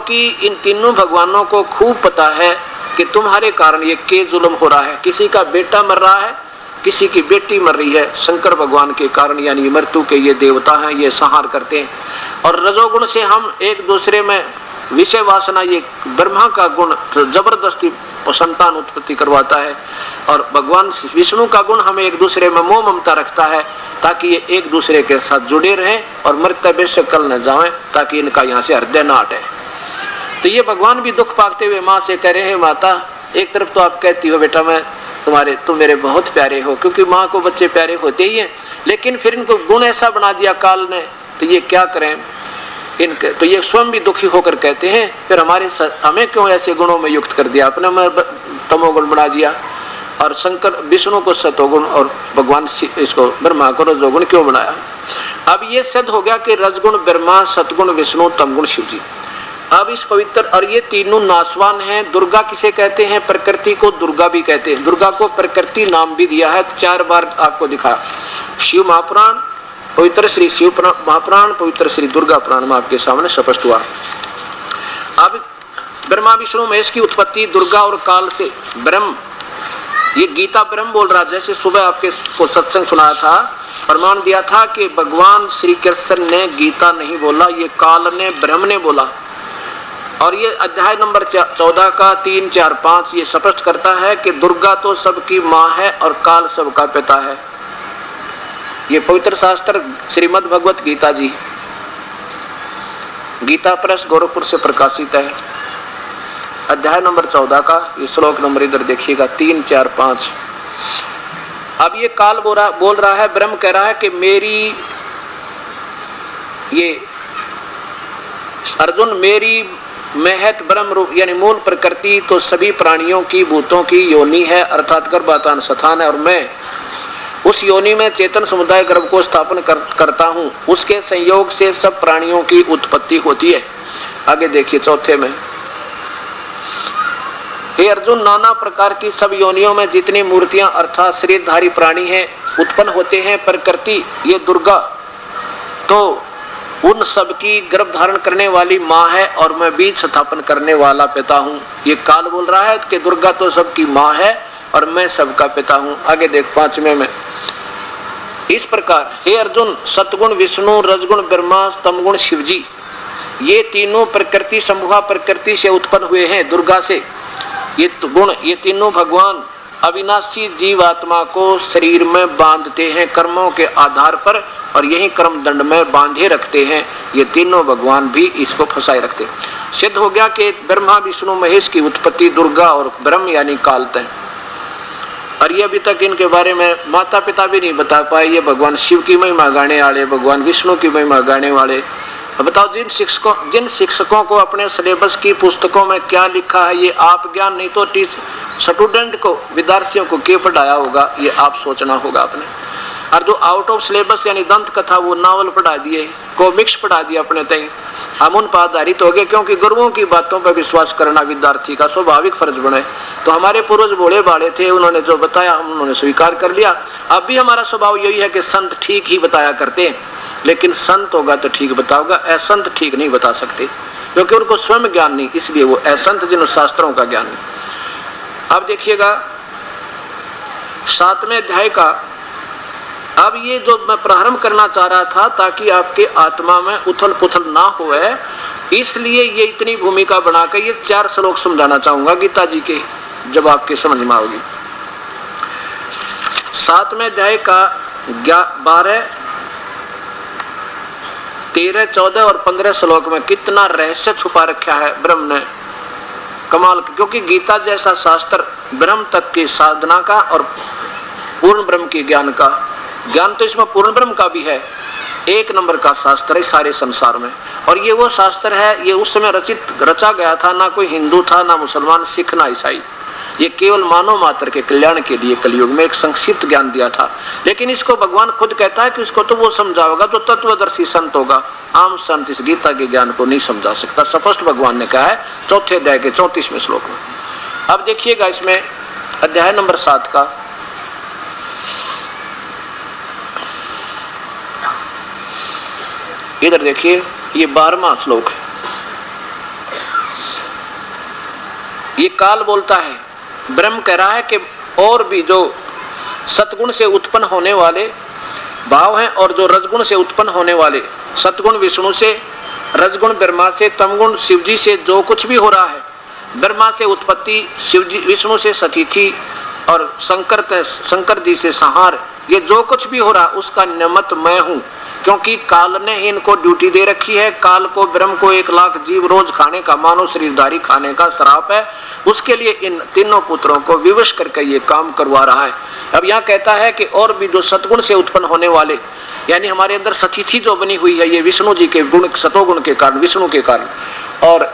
क्योंकि इन तीनों भगवानों को खूब पता है कि तुम्हारे कारण ये के जुल्म हो रहा है। किसी का बेटा मर रहा है, किसी की बेटी मर रही है, शंकर भगवान के कारण, यानी मृत्यु के ये देवता हैं, ये संहार करते हैं। और रजोगुण से हम एक दूसरे में विषय वासना, ये ब्रह्मा का गुण जबरदस्ती संतान उत्पत्ति करवाता है, और भगवान विष्णु का गुण हमें एक दूसरे में मोह ममता रखता है, ताकि ये एक दूसरे के साथ जुड़े रहें और मृत्यु बेशक कल न जाएं, ताकि इनका यहाँ से हृदय न हटे। तो ये भगवान भी दुख पाते हुए माँ से कह रहे हैं, माता एक तरफ तो आप कहती हो बेटा मैं तुम मेरे बहुत प्यारे हो, क्योंकि माँ को बच्चे प्यारे होते ही हैं, लेकिन फिर इनको गुण ऐसा बना दिया काल ने, तो ये क्या करें इनके। तो ये स्वयं भी दुखी होकर कहते हैं, फिर हमें क्यों ऐसे गुणों में युक्त कर दिया, अपने में तमोगुण बना दिया, और शंकर विष्णु को सतोगुण और भगवान इसको ब्रह्मा को रजोगुण क्यों बनाया। अब ये सिद्ध हो गया कि रजगुण ब्रह्मा, सतगुण विष्णु, तमगुण शिव जी। अब इस पवित्र, और ये तीनों नासवान हैं। दुर्गा किसे कहते हैं? प्रकृति को दुर्गा भी कहते हैं। दुर्गा को प्रकृति नाम भी दिया है, 4 बार आपको दिखा। शिव महापुराण, पवित्र श्री शिव महापुराण, पवित्र श्री दुर्गा पुराण में आपके सामने स्पष्ट हुआ। अब ब्रह्मा विष्णु महेश की उत्पत्ति दुर्गा और काल से। ब्रह्म, ये गीता ब्रह्म बोल रहा, जैसे सुबह आपके को सत्संग सुनाया था, प्रमाण दिया था कि भगवान श्री कृष्ण ने गीता नहीं बोला, ये काल ने, ब्रह्म ने बोला। और ये अध्याय नंबर 14 का 3, 4, 5 ये स्पष्ट करता है कि दुर्गा तो सबकी माँ है और काल सबका पिता है। ये पवित्र शास्त्र श्रीमद् भगवत गीता जी, गीता प्रेस गोरखपुर से प्रकाशित है। अध्याय नंबर 14 का ये श्लोक नंबर इधर देखिएगा, 3, 4, 5। अब ये काल बोल रहा है, ब्रह्म कह रहा है कि मेरी, ये अर्जुन मेरी महत ब्रह्म रूप यानी मूल प्रकृति तो सभी प्राणियों की, भूतों की योनि है, अर्थात गर्भाधान स्थान है, और मैं उस योनि में चेतन समुदाय गर्भ को स्थापन करता हूँ। उसके संयोग से सब प्राणियों की उत्पत्ति होती है। आगे देखिए 4 में, हे अर्जुन, नाना प्रकार की सब योनियों में जितनी मूर्तियां अर्थात शरीरधारी प्राणी हैं उत्पन्न होते हैं, प्रकृति ये दुर्गा तो उन सब की गर्भ धारण करने वाली माँ है, और मैं बीज स्थापन करने वाला पिता हूँ। ये काल बोल रहा है कि दुर्गा तो सबकी माँ है और मैं सबका पिता हूँ। आगे देख 5वें में, इस प्रकार हे अर्जुन, सतगुण विष्णु, रजगुण ब्रह्मा, तमगुण शिव जी, ये तीनों प्रकृति संभुगा प्रकृति से उत्पन्न हुए हैं, दुर्गा से। ये गुण, ये तीनों भगवान अविनाशी जीव आत्मा को शरीर में बांधते हैं कर्मों के आधार पर, और यही कर्म दंड में बांधे रखते हैं। ये तीनों भगवान भी इसको फंसाए रखते हैं। सिद्ध हो गया कि ब्रह्मा विष्णु महेश की उत्पत्ति दुर्गा और ब्रह्म यानी काल तय। और ये अभी तक इनके बारे में माता पिता भी नहीं बता पाए। ये भगवान शिव की महिमा गाने वाले, भगवान विष्णु की महिमा गाने वाले। बताओ जिन शिक्षकों को अपने सिलेबस की पुस्तकों में क्या लिखा है, ये आप ज्ञान नहीं तो स्टूडेंट को, विद्यार्थियों को क्या पढ़ाया होगा, ये आप सोचना होगा आपने। और जो आउट ऑफ सिलेबस यानी दंत कथा, वो नावल पढ़ा दिए, कॉमिक्स पढ़ा दिया अपने तय, हम उन पर आधारित हो गए, क्योंकि गुरुओं की बातों पर विश्वास करना विद्यार्थी का स्वाभाविक फर्ज बने। तो हमारे पूर्वज भोले भाले थे, उन्होंने जो बताया हम उन्होंने स्वीकार कर लिया। अब भी हमारा स्वभाव यही है कि संत ठीक ही बताया करते हैं, लेकिन संत होगा तो ठीक बताओगा, असंत ठीक नहीं बता सकते, क्योंकि उनको स्वयं ज्ञान नहीं, इसलिए वो असंत जिन शास्त्रों का ज्ञान नहीं। अब देखिएगा 7वें अध्याय का, अब ये जो मैं प्रारंभ करना चाह रहा था ताकि आपके आत्मा में उथल पुथल ना होए, इसलिए ये इतनी भूमिका बनाकर ये 4 श्लोक समझाना चाहूंगा गीता जी के, जब आपके समझ में आओगी। 7वें अध्याय का 12, 13, 14 और 15 श्लोक में कितना रहस्य छुपा रखा है ब्रह्म ने, कमाल। क्योंकि गीता जैसा शास्त्र ब्रह्म तक की साधना का और पूर्ण ब्रह्म के ज्ञान का, ज्ञान तो इसमें पूर्ण ब्रह्म का भी है, 1 नंबर का शास्त्र है सारे संसार में। और ये वो शास्त्र है, ये उस समय रचा गया था, ना कोई हिंदू था, ना मुसलमान, सिख, ना ईसाई। ये केवल मानव मात्र के कल्याण के लिए कलयुग में एक संक्षिप्त ज्ञान दिया था। लेकिन इसको भगवान खुद कहता है कि इसको तो वो समझाओगा जो तत्वदर्शी संत होगा, आम संत इस गीता के ज्ञान को नहीं समझा सकता। स्पष्ट भगवान ने कहा है 4थे अध्याय के 34वें श्लोक में। अब देखिएगा इसमें अध्याय नंबर 7 का, इधर देखिए, ये 12वां श्लोक है। ये काल बोलता है, ब्रह्म कह रहा है कि और भी जो सतगुण से उत्पन्न होने वाले भाव हैं और जो रजगुण से उत्पन्न होने वाले, सतगुण विष्णु से, रजगुण ब्रह्मा से, तमगुण शिव जी से जो कुछ भी हो रहा है, ब्रह्मा से उत्पत्ति, शिव जी विष्णु से सतिथि और शंकर जी से संहार, ये जो कुछ भी हो रहा उसका निमित्त मैं हूँ, क्योंकि काल ने ही इनको ड्यूटी दे रखी है। काल को ब्रह्म को 1 लाख जीव रोज खाने का, मानव शरीरधारी खाने का श्राप है, उसके लिए इन तीनों पुत्रों को विवश करके ये काम करवा रहा है। अब यहाँ कहता है कि और भी जो सतगुण से उत्पन्न होने वाले, यानी हमारे अंदर सतिथि जो बनी हुई है ये विष्णु जी के गुण, सतोगुण के कारण, विष्णु के कारण, और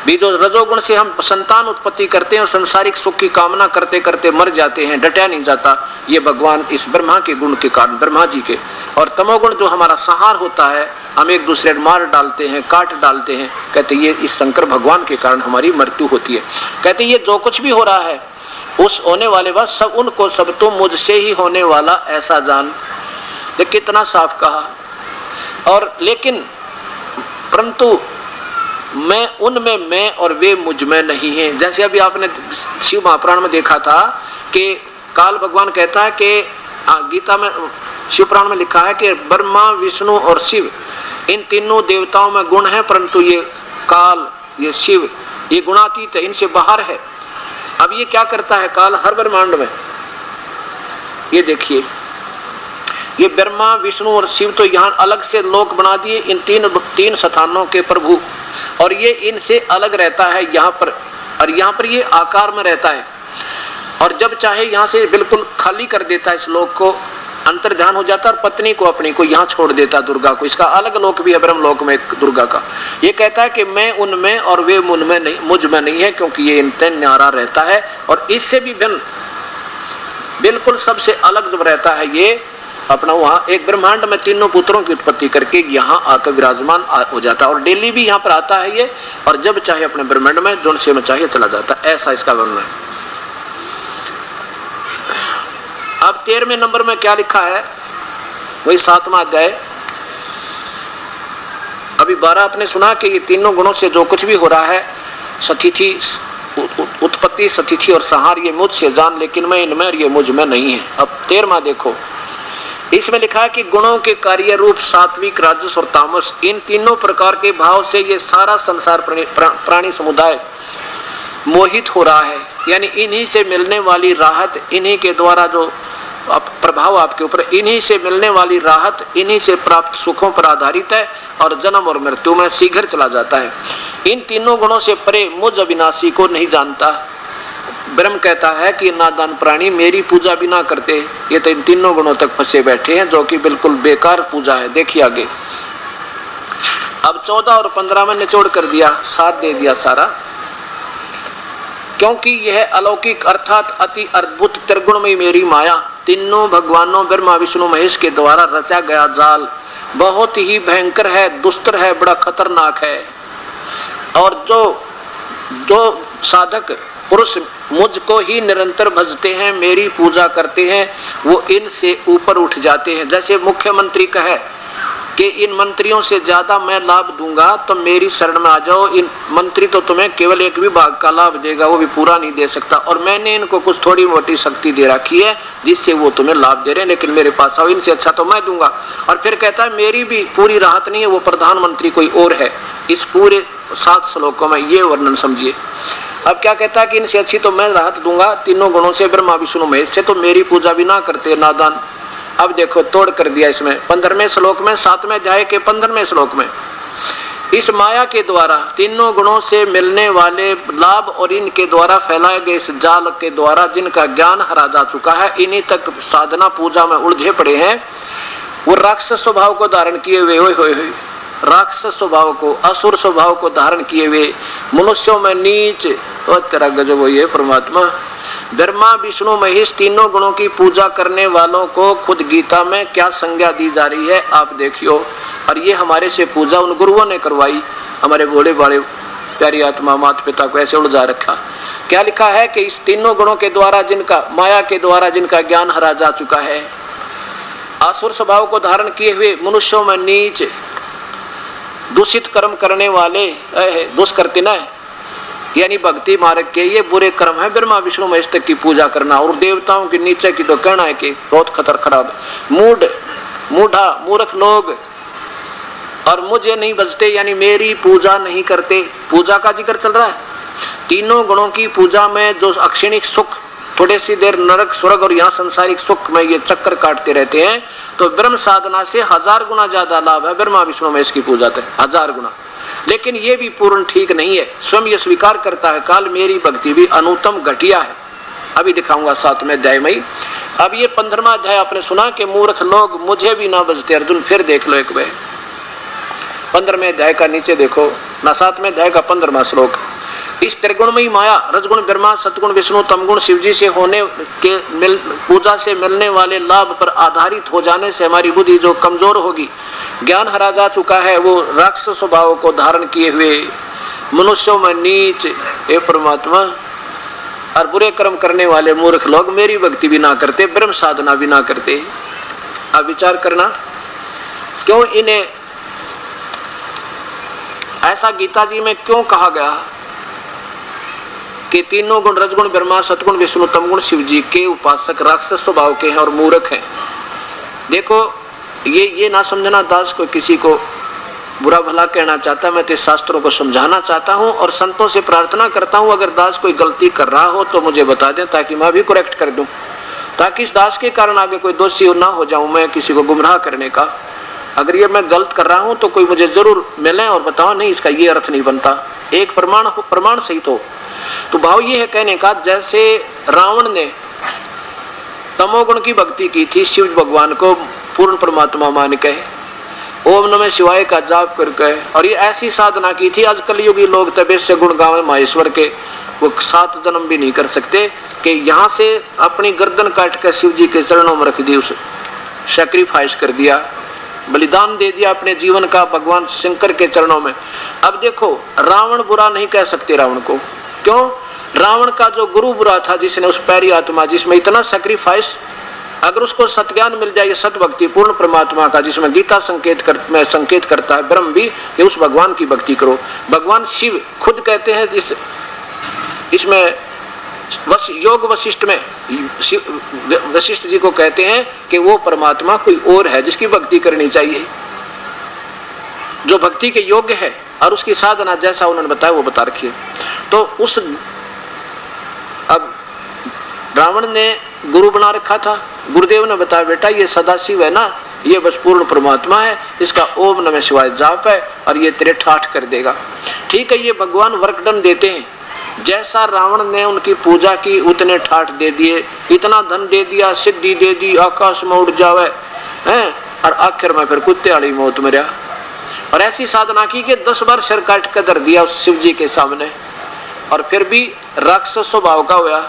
भी जो रजोगुण से हम संतान उत्पत्ति करते हैं और संसारिक सुख की कामना करते करते मर जाते हैं, डटा नहीं जाता, ये भगवान इस ब्रह्मा के गुण के कारण, ब्रह्मा जी के। और तमोगुण जो हमारा संहार होता है, हम एक दूसरे मार डालते हैं, काट डालते हैं, कहते ये इस शंकर भगवान के कारण हमारी मृत्यु होती है। कहते ये जो कुछ भी हो रहा है उस होने वाले बात सब उनको सब तो मुझसे ही होने वाला ऐसा जान। ये कितना साफ कहा। और लेकिन परंतु मैं उनमें मैं और वे मुझ में नहीं हैं। जैसे अभी आपने शिव महापुराण में देखा था कि काल भगवान कहता है कि गीता में, शिव पुराण में लिखा है कि ब्रह्मा, विष्णु और शिव इन तीनों देवताओं में गुण है, परंतु ये काल, ये शिव, ये गुणातीत है, इनसे बाहर है। अब ये क्या करता है काल हर ब्रह्मांड में? ये देखिए, ये ब्रह्मा, विष्णु और शिव तो यहाँ अलग से लोक बना दिए, इन तीन स्थानों के प्रभु, और ये इनसे अलग रहता है यहाँ पर, और यहाँ पर ये आकार में रहता है, और जब चाहे यहाँ से बिल्कुल खाली कर देता है इस लोक को, अंतर्ध्यान हो जाता है, और पत्नी को अपनी को यहाँ छोड़ देता है, दुर्गा को। इसका अलग लोक भी है ब्रह्म लोक में दुर्गा का। ये कहता है कि मैं उनमें और वे उनमें नहीं, मुझ में नहीं है, क्योंकि ये इनसे न्यारा रहता है और इससे भी भिन्न बिल्कुल सबसे अलग जब रहता है ये अपना, वहाँ एक ब्रह्मांड में तीनों पुत्रों की उत्पत्ति करके यहाँ आकर विराजमान हो जाता है, और डेली भी यहाँ पर आता है ये, और जब चाहे अपने ब्रह्मांड में जो से में चाहे चला जाता है। ऐसा इसका वर्णन है। अब 13वें नंबर में क्या लिखा है, वही 7वां अध्याय। अभी 12 आपने सुना कि ये तीनों गुणों से जो कुछ भी हो रहा है, सतिथि, उत्पत्ति, सतिथि और संहार, ये मुझसे जान, लेकिन मैं इनमें और ये मुझ में नहीं है। अब 13वां देखो, इसमें लिखा है कि गुणों के कार्य रूप सात्विक, राजस और तामस, इन तीनों प्रकार के भाव से ये सारा संसार प्राणी समुदाय मोहित हो रहा है। यानी इन्हीं से मिलने वाली राहत, इन्हीं के द्वारा जो प्रभाव आपके ऊपर, इन्हीं से मिलने वाली राहत, इन्हीं से प्राप्त सुखों पर आधारित है, और जन्म और मृत्यु में शीघ्र चला जाता है। इन तीनों गुणों से परे मुझ अविनाशी को नहीं जानता। ब्रह्म कहता है कि नादान प्राणी मेरी पूजा भी ना करते, ये तो इन तीनों गुणों तक फंसे बैठे हैं, जो कि बिल्कुल बेकार पूजा है। देखिए आगे, अब 14 और 15 में निचोड़ कर दिया, साथ दे दिया सारा। क्योंकि यह अलौकिक अर्थात अति अद्भुत त्रिगुणमयी मेरी माया, तीनों भगवानों ब्रह्मा, विष्णु, महेश के द्वारा रचा गया जाल बहुत ही भयंकर है, दुस्तर है, बड़ा खतरनाक है। और जो साधक पुरुष मुझको ही निरंतर भजते हैं, मेरी पूजा करते हैं, वो इनसे ऊपर उठ जाते हैं। जैसे मुख्यमंत्री कहे कि इन मंत्रियों से ज्यादा मैं लाभ दूंगा, तो मेरी शरण में आ जाओ। इन मंत्री तो तुम्हें केवल एक विभाग का लाभ देगा, वो भी पूरा नहीं दे सकता, और मैंने इनको कुछ थोड़ी मोटी शक्ति दे रखी है जिससे वो तुम्हें लाभ दे रहे हैं, लेकिन मेरे पास आओ, इनसे अच्छा तो मैं दूंगा। और फिर कहता है मेरी भी पूरी राहत नहीं है, वो प्रधानमंत्री कोई और है। इस पूरे 7 श्लोकों में ये वर्णन समझिए। अब क्या कहता है कि इनसे अच्छी तो मैं राहत दूंगा तीनों गुणों से, ब्रह्मा, विष्णु, महेश से, तो मेरी पूजा भी ना करते नादान। अब देखो तोड़ कर दिया इसमें 15वें श्लोक में, 7वें अध्याय के 15वें श्लोक में, इस माया के द्वारा तीनों गुणों से मिलने वाले लाभ और इनके द्वारा फैलाए गए इस जाल के द्वारा जिनका ज्ञान हरा जा चुका है, इन्हीं तक साधना पूजा में उलझे पड़े हैं। वो राक्षस स्वभाव को धारण किए हुए राक्षस स्वभाव को, असुर स्वभाव को धारण किए हुए मनुष्यों में नीच और तेरा गजब हो ये परमात्मा। ब्रह्मा, विष्णु, महेश तीनों गुणों की पूजा करने वालों को खुद गीता में क्या संज्ञा दी जा रही है आप देखियो। और ये हमारे से पूजा उन गुरुओं ने करवाई, हमारे बड़े बड़े प्यारी आत्मा माता पिता को ऐसे उलझा रखा। क्या लिखा है कि इस तीनों गुणों के द्वारा जिनका, माया के द्वारा जिनका ज्ञान हरा जा चुका है, आसुर स्वभाव को धारण किए हुए मनुष्यों में नीच, दूषित कर्म करने वाले, दुष्कृत्य न, यानी भक्ति मार्ग के ये बुरे कर्म है, ब्रह्मा विष्णु महेश तक की पूजा करना और देवताओं के नीचे की तो कहना है कि बहुत खतर खराब है। मूर्ख लोग और मुझे नहीं बजते, यानी मेरी पूजा नहीं करते। पूजा का जिक्र चल रहा है। तीनों गुणों की पूजा में जो अक्षणिक सुख, थोड़ी सी देर नरक स्वर्ग और यहाँ संसारिक सुख में ये चक्कर काटते रहते हैं, तो ब्रह्म साधना से 1000 गुना ज्यादा लाभ है ब्रह्मा विष्णु महेश की पूजा से, 1000 गुना। लेकिन ये भी पूर्ण ठीक नहीं है। स्वयं ये स्वीकार करता है काल मेरी भक्ति भी अनुत्तम घटिया है। अभी दिखाऊंगा 7वें अध्याय में ही। अब ये 15वां अध्याय आपने सुना कि मूर्ख लोग मुझे भी ना बजते। अर्जुन फिर देख लो एक बार 15वें अध्याय का नीचे देखो ना, 7वें अध्याय का 15वां श्लोक। इस त्रिगुणमयी माया रजगुण ब्रह्मा, सतगुण विष्णु, तमगुण शिवजी से होने के पूजा से मिलने वाले लाभ पर आधारित हो जाने से हमारी बुद्धि जो कमजोर होगी, ज्ञान हरा जा चुका है, वो राक्षस स्वभाव को धारण किए हुए मनुष्यों में नीच हे परमात्मा और बुरे कर्म करने वाले मूर्ख लोग मेरी भक्ति भी ना करते, ब्रह्म साधना भी ना करते। अब विचार करना क्यों इन्हें ऐसा गीता जी में क्यों कहा गया कि तीनों गुण रजगुण ब्रह्मा, सतगुण विष्णु, तमगुण शिव जी के उपासक राक्षस स्वभाव के हैं और मूर्ख हैं। देखो ये ना समझना दास को किसी को बुरा भला कहना चाहता, मैं तो शास्त्रों को समझाना चाहता हूं और संतों से प्रार्थना करता हूं अगर दास कोई गलती कर रहा हो तो मुझे बता दें ताकि मैं भी करेक्ट कर दूं, ताकि इस दास के कारण आगे कोई दोषी ना हो जाऊं मैं किसी को गुमराह करने का। अगर ये मैं गलत कर रहा हूं तो कोई मुझे जरूर मिले और बताओ नहीं इसका ये अर्थ नहीं बनता, एक प्रमाण सहित हो। तो भाव ये है कहने का, जैसे रावण ने तमोगुण की भक्ति की थी शिव भगवान को पूर्ण परमात्मा मान के, ओम नमः शिवाय का जाप करके, और ये ऐसी साधना की थी। आज कलयुगी लोग तबे से गुण गावे माहेश्वर के, वो 7 जन्म भी नहीं कर सकते कि यहाँ से अपनी गर्दन काट कर शिव जी के चरणों में रख दी, उसे सैक्रिफाइस कर दिया, बलिदान दे दिया अपने जीवन का भगवान शंकर के चरणों में। अब देखो रावण बुरा नहीं कह सकते रावण को, क्यों? रावण का जो गुरु बुरा था, जिसने उस पैरी आत्मा जिसमें इतना सैक्रिफाइस, अगर उसको सत्ज्ञान मिल जाए सत भक्ति पूर्ण परमात्मा का, जिसमें गीता संकेत करता है ब्रह्म भी कि उस भगवान की भक्ति करो। भगवान शिव खुद कहते हैं इसमें योग वशिष्ठ में वशिष्ठ जी को कहते हैं कि वो परमात्मा कोई और है जिसकी भक्ति करनी चाहिए, जो भक्ति के योग्य है और उसकी साधना जैसा उन्होंने बताया वो बता रखी है। तो उस अब रावण ने गुरु बना रखा था, गुरुदेव ने बताया बेटा ये सदाशिव है ना, ये बस पूर्ण परमात्मा है, इसका ओम नमः शिवाय जाप है और ये तेरे ठाठ कर देगा। ठीक है, ये भगवान वर्कडन देते हैं, जैसा रावण ने उनकी पूजा की उतने ठाठ दे दिए, इतना धन दे दिया, सिद्धि दे दी, आकाश में उड़ जावे हैं, और आखिर में फिर कुत्ते वाली मौत मरा। और ऐसी साधना की कि 10 बार सिर काट कर धर दिया उस शिव जी के सामने, और फिर भी राक्षस स्वभाव का हुआ,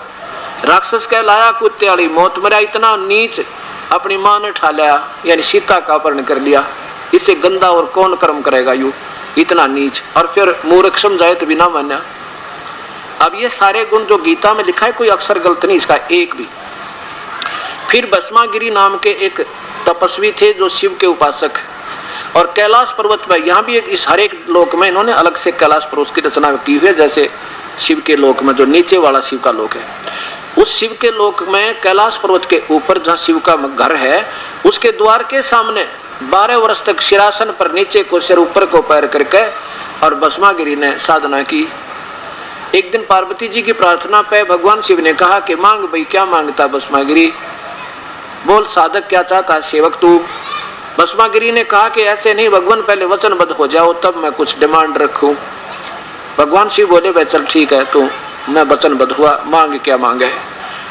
राक्षस कहलाया, कुत्ते वाली मौत मरा। इतना नीच अपनी मां ने ठा लिया, यानी सीता का अपहरण कर लिया, इससे गंदा और कौन कर्म करेगा यू, इतना नीच। और फिर मूर्ख समझाए तो भी ना माना। अब ये सारे गुण जो गीता में लिखा है कोई अक्षर गलत नहीं इसका एक भी। फिर भस्मागिरी नाम के एक तपस्वी थे जो शिव के उपासक, और कैलाश पर्वत पर, यहाँ भी इस हर एक लोक में इन्होंने अलग से कैलाश पर्वत की रचना की हुई है, जैसे शिव के लोक में जो नीचे वाला शिव का लोक है, उस शिव के लोक में कैलाश पर्वत के ऊपर जहाँ शिव का घर है, उसके द्वार के सामने 12 वर्ष तक शिरासन पर नीचे को सिर ऊपर को पैर करके और भस्मागिरी ने साधना की। एक दिन पार्वती जी की प्रार्थना पे भगवान शिव ने कहा कि मांग भाई, क्या मांगता भस्मागिरी, बोल साधक क्या चाहता है सेवक तू। भस्मागिरी ने कहा कि ऐसे नहीं भगवान, पहले वचनबद्ध हो जाओ तब मैं कुछ डिमांड रखूं। भगवान शिव बोले भाई चल ठीक है, तो मैं वचनबद्ध हुआ, मांग क्या मांगे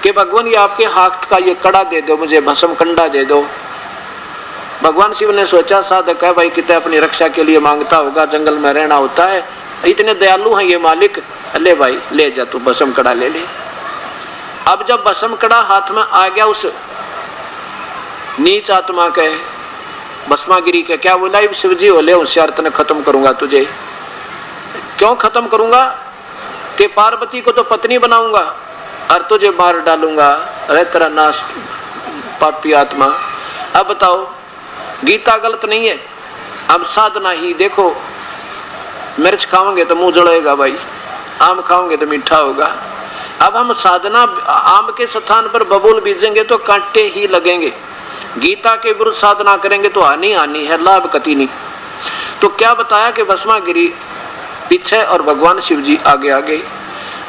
कि भगवान ये आपके हाथ का ये कड़ा दे दो, मुझे भस्म कंडा दे दो। भगवान शिव ने सोचा साधक है भाई, कितने अपनी रक्षा के लिए मांगता होगा, जंगल में रहना होता है, इतने दयालु हैं ये मालिक, ले भाई ले जा तू भस्म कड़ा ले ले। अब जब भस्म कड़ा हाथ में आ गया उस नीच आत्मा के, भस्मागिरी के, क्या बोला शिव जी बोले होशियार तने खत्म करूंगा तुझे। क्यों खत्म करूंगा? कि पार्वती को तो पत्नी बनाऊंगा और तुझे मार डालूंगा, अरे तेरा नाश पापी आत्मा। अब बताओ गीता गलत नहीं है, अब साधना ही देखो, मिर्च खाओगे तो मुंह जलेगा भाई, आम खाओगे तो मीठा होगा। अब हम साधना आम के स्थान पर बबूल बीजेंगे तो कांटे ही लगेंगे। गीता के विरुद्ध साधना करेंगे तो हानि हानि है, लाभ कति नहीं। तो क्या बताया कि भस्मागिरी पीछे और भगवान शिव जी आगे आगे।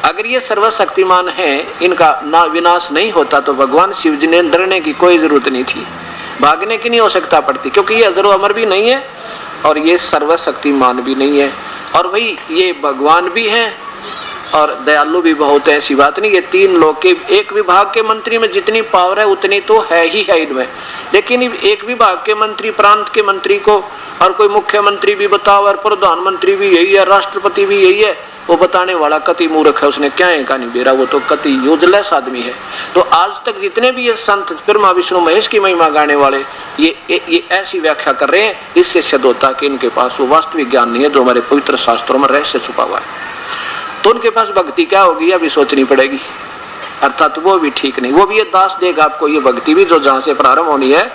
अगर ये सर्वशक्तिमान है, इनका ना विनाश नहीं होता तो भगवान शिव जी ने डरने की कोई जरूरत नहीं थी, भागने की नहीं आवश्यकता पड़ती, क्योंकि ये अजर अमर भी नहीं है और ये सर्वशक्तिमान भी नहीं है, और वही ये भगवान भी है और दयालु भी बहुत है। ऐसी बात नहीं, ये तीन लोग के एक विभाग के मंत्री में जितनी पावर है उतनी तो है ही है इनमें। लेकिन एक विभाग के मंत्री, प्रांत के मंत्री को और कोई मुख्यमंत्री भी बताओ और प्रधानमंत्री भी यही है, राष्ट्रपति भी यही है, वो बताने वाला कति मूर्ख है, उसने क्या है कहानी बेरा, वो तो कति यूजलेस आदमी है। तो आज तक जितने भी ये संत ब्रह्मा विष्णु महेश की महिमा गाने वाले ये ऐसी व्याख्या कर रहे हैं, इससे सिद्ध होता है कि इनके पास वो वास्तविक ज्ञान नहीं है जो हमारे पवित्र शास्त्रों में रहस्य छुपा हुआ है। तो उनके पास भक्ति क्या होगी अभी सोचनी पड़ेगी, अर्थात वो भी ठीक नहीं। वो भी ये दास देगा आपको, ये भक्ति भी जो जहाँ से प्रारंभ होनी है,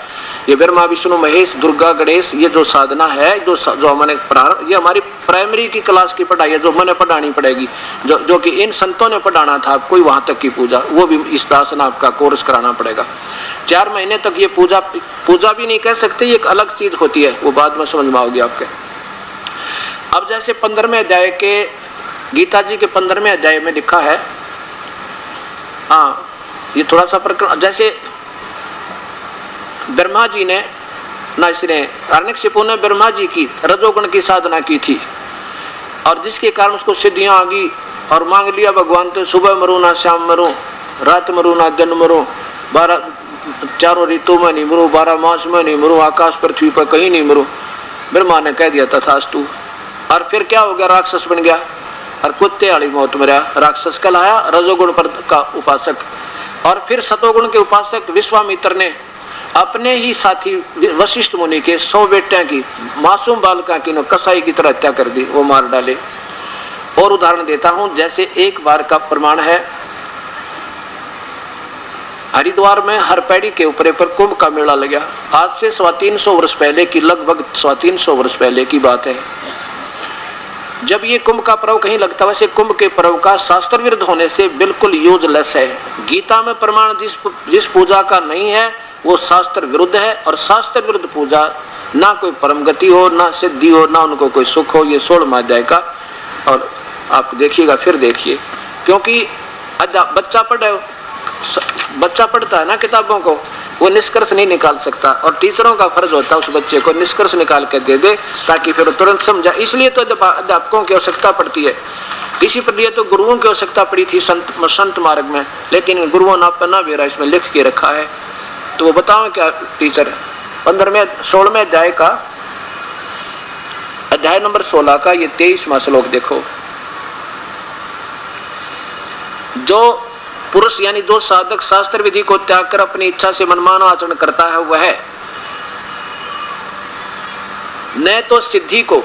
ये ब्रह्मा विष्णु महेश दुर्गा गणेश, ये जो साधना है जो मैंने प्रारंभ, ये हमारी प्राइमरी की क्लास की पढ़ाई है जो मैंने पढ़ानी पड़ेगी, जो कि इन संतों ने पढ़ाना था आपको, वहां तक की पूजा, वो भी इस दासना आपका कोर्स कराना पड़ेगा। 4 महीने तक ये पूजा भी नहीं कह सकते, ये एक अलग चीज होती है, वो बाद में समझ में आओगी आपके। अब जैसे 15वें अध्याय के गीता जी के 15वें अध्याय में लिखा है, हाँ ये थोड़ा सा प्रकरण, जैसे ब्रह्मा जी ने ना इसने हिरण्यकशिपु ने ब्रह्मा जी की रजोगुण की साधना की थी और जिसके कारण उसको सिद्धियां आ गई और मांग लिया भगवान तो सुबह मरू ना शाम मरू, रात मरू ना दिन मरू, 12 चारों ऋतु में नहीं मरू, 12 मास में नहीं मरू, आकाश पृथ्वी पर कहीं नहीं मरू। ब्रह्मा ने कह दिया तथास्तु। और फिर क्या हो गया, राक्षस बन गया और कुत्ते वाली मौत मरा, राक्षस कहलाया, रजोगुण पर का उपासक। और फिर सतोगुण के उपासक विश्वामित्र ने अपने ही साथी वशिष्ठ मुनि के 100 बेटियां की, मासूम बालका की कसाई की तरह हत्या कर दी, वो मार डाले। और उदाहरण देता हूं, जैसे एक बार का प्रमाण है, हरिद्वार में हर पैड़ी के ऊपर पर कुंभ का मेला लगा, आज से 350 वर्ष पहले की, लगभग 350 वर्ष पहले की बात है। जब ये कुंभ का पर्व कहीं लगता, वैसे कुंभ के पर्व का शास्त्र विरुद्ध होने से बिल्कुल यूजलेस है। गीता में प्रमाण जिस पूजा का नहीं है वो शास्त्र विरुद्ध है, और शास्त्र विरुद्ध पूजा ना कोई परम गति हो, ना सिद्धि हो, ना उनको कोई सुख हो। ये 16वां अध्याय का, और आप देखिएगा, फिर देखिए, क्योंकि बच्चा पढ़ता है ना किताबों को, वो निष्कर्ष नहीं निकाल सकता, और टीचरों का फर्ज होता है उस बच्चे को निष्कर्ष निकाल कर दे दे ताकि फिर तुरंत समझा। इसलिए तो अध्यापकों की आवश्यकता पड़ती है, इसी पर लिए तो गुरुओं की आवश्यकता पड़ी थी संत मार्ग में, लेकिन गुरुओं ने अपना बेरा इसमें लिख के रखा है। तो वो बताओ क्या टीचर, 16वें अध्याय का, अध्याय नंबर 16 का ये 23वां श्लोक देखो। जो पुरुष यानी जो साधक शास्त्र विधि को त्याग कर अपनी इच्छा से मनमाना आचरण करता है, वह न तो सिद्धि को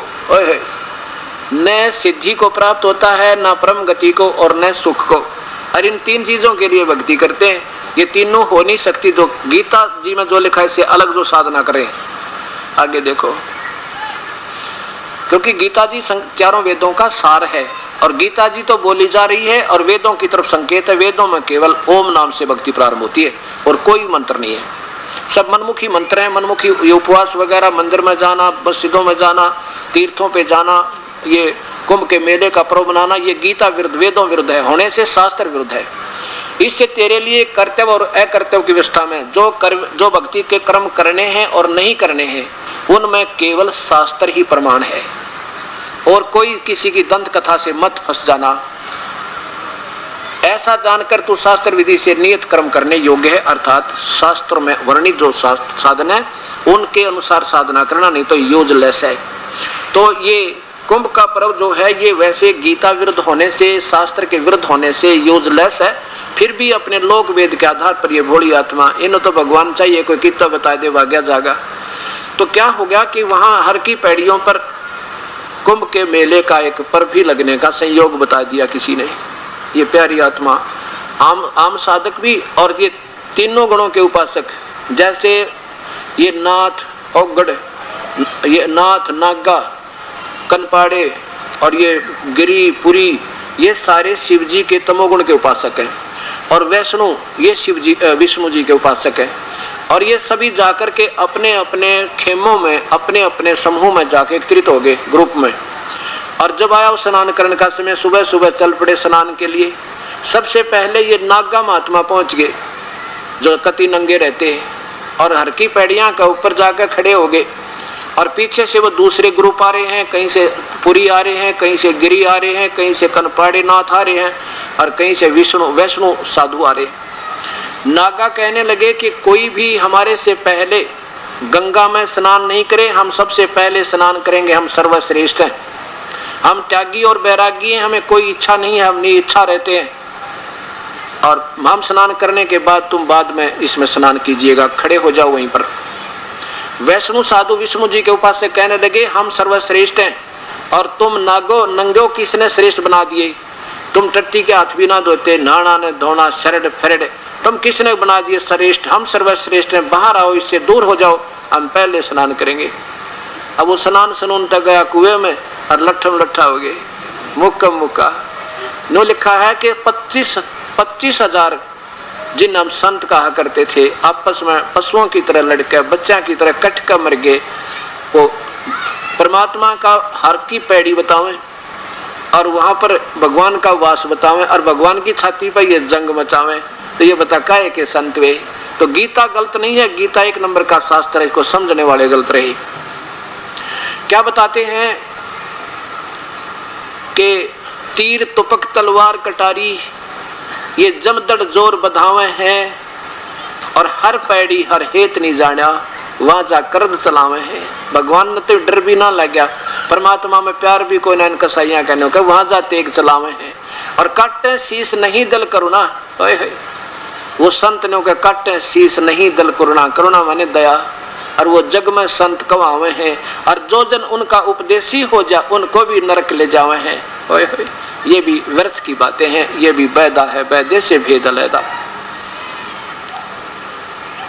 न सिद्धि को प्राप्त होता है, न परम गति को, और न सुख को। और इन 3 चीजों के लिए भक्ति करते हैं, ये तीनों हो नहीं सकती। तो गीता जी में जो लिखा है इससे अलग जो साधना करें, आगे देखो, क्योंकि गीता जी चारों वेदों का सार है, और गीता जी तो बोली जा रही है और वेदों की तरफ संकेत है। वेदों में केवल ओम नाम से भक्ति प्रारंभ होती है और कोई मंत्र नहीं है, सब मनमुखी मंत्र हैं। मनमुखी उपवास वगैरह, मंदिर में जाना, मस्जिदों में जाना, तीर्थों पे जाना, ये कुंभ के मेले का पर्व मनाना, ये गीता विरुद्ध, वेदों विरुद्ध है, होने से शास्त्र विरुद्ध है। इससे तेरे लिए कर्तव्य और अकर्तव्य की व्यवस्था में जो भक्ति के कर्म करने हैं और नहीं करने हैं, उनमें केवल शास्त्र ही प्रमाण है, और कोई किसी की दंत कथा से मत फंस जाना। ऐसा जानकर तू शास्त्र विधि से नियत कर्म करने योग्य है, अर्थात शास्त्र में वर्णित जो साधन है उनके अनुसार साधना करना, नहीं तो यूजलेस है। तो ये कुंभ का पर्व जो है ये वैसे गीता विरुद्ध होने से, शास्त्र के विरुद्ध होने से यूजलेस है, फिर भी अपने लोक वेद के आधार पर ये भोली आत्मा, इन्हें तो भगवान चाहिए, कोई कितना बता दे भाग्या जागा। तो क्या हो गया कि वहां हर की पैड़ियों पर कुंभ के मेले का एक पर्व भी लगने का संयोग बता दिया किसी ने। ये प्यारी आत्मा, आम साधक भी, और ये तीनों गुणों के उपासक, जैसे ये नाथ औगड़, ये नाथ नागा कनपाड़े, और ये गिरी पुरी, ये सारे शिव जी के तमोगुण के उपासक हैं, और वैष्णु ये शिव जी विष्णु जी के उपासक हैं। और ये सभी जाकर के अपने अपने खेमों में, अपने अपने समूह में जाके एकत्रित हो गए ग्रुप में। और जब आया स्नान करने का समय, सुबह सुबह चल पड़े स्नान के लिए। सबसे पहले ये नागा महात्मा पहुंच गए जो कति नंगे रहते हैं, और हर की पैड़ियां का ऊपर जाकर खड़े हो गए। और पीछे से वो दूसरे ग्रुप आ रहे हैं, कहीं से पुरी आ रहे हैं, कहीं से गिरी आ रहे हैं, कहीं से कनपाड़े नाथ आ रहे हैं, और कहीं से वैष्णु साधु आ रहे हैं। नागा कहने लगे कि कोई भी हमारे से पहले गंगा में स्नान नहीं करे, हम सबसे पहले स्नान करेंगे, हम सर्वश्रेष्ठ हैं, हम त्यागी और बैरागी हैं, हमें कोई इच्छा नहीं है, हम निइच्छा रहते हैं, और हम स्नान करने के बाद तुम बाद में इसमें स्नान कीजिएगा, खड़े हो जाओ वहीं पर। वैष्णु साधु विष्णु जी के उपासक कहने लगे हम सर्वश्रेष्ठ हैं, और तुम नागो नंगो किसने श्रेष्ठ बना दिए, तुम टट्टी के हाथ भी ना धोते, नहाना न धोना, शरड फरड, तुम किसने बना दिए श्रेष्ठ, हम सर्वश्रेष्ठ हैं, बाहर आओ, इससे दूर हो जाओ, हम पहले स्नान करेंगे। अब वो स्नान सनून तक गया कुएं में, और लट्ठम लट्ठा हो गए, मुक्का मुक्का। नो लिखा है कि 25,000 जिन हम संत कहा करते थे, आपस में पशुओं की तरह लड़के, बच्चा की तरह कट कर मर गए। वो परमात्मा का हर की पैड़ी बतावें, और वहां पर भगवान का वास बतावें, और भगवान की छाती पर ये जंग मचावें, तो ये बता काहे के संत वे। तो गीता गलत नहीं है, गीता एक नंबर का शास्त्र है, इसको समझने वाले गलत रहे। क्या बताते हैं कि तीर तुपक तलवार कटारी ये जमदड़ जोर बधावे हैं, और हर पैड़ी हर हेत नहीं जाना, वहां जा कर्द चलावे हैं। भगवान ने तो डर भी ना लग्या, परमात्मा में प्यार भी कोई ना कसाइया कहने का, वहां जा तेग चलावे हैं। और काटे शीश नहीं दल करुणा, वो संत ने काटे शीश नहीं दल करुणा, करुणा माने दया, और वो जग में संत कवावे हैं, और जो जन उनका उपदेशी हो जा उनको भी नरक ले जावे हैं। ये भी व्यर्थ की बातें हैं, ये भी बैदा है, बैदे से भेद अलैदा।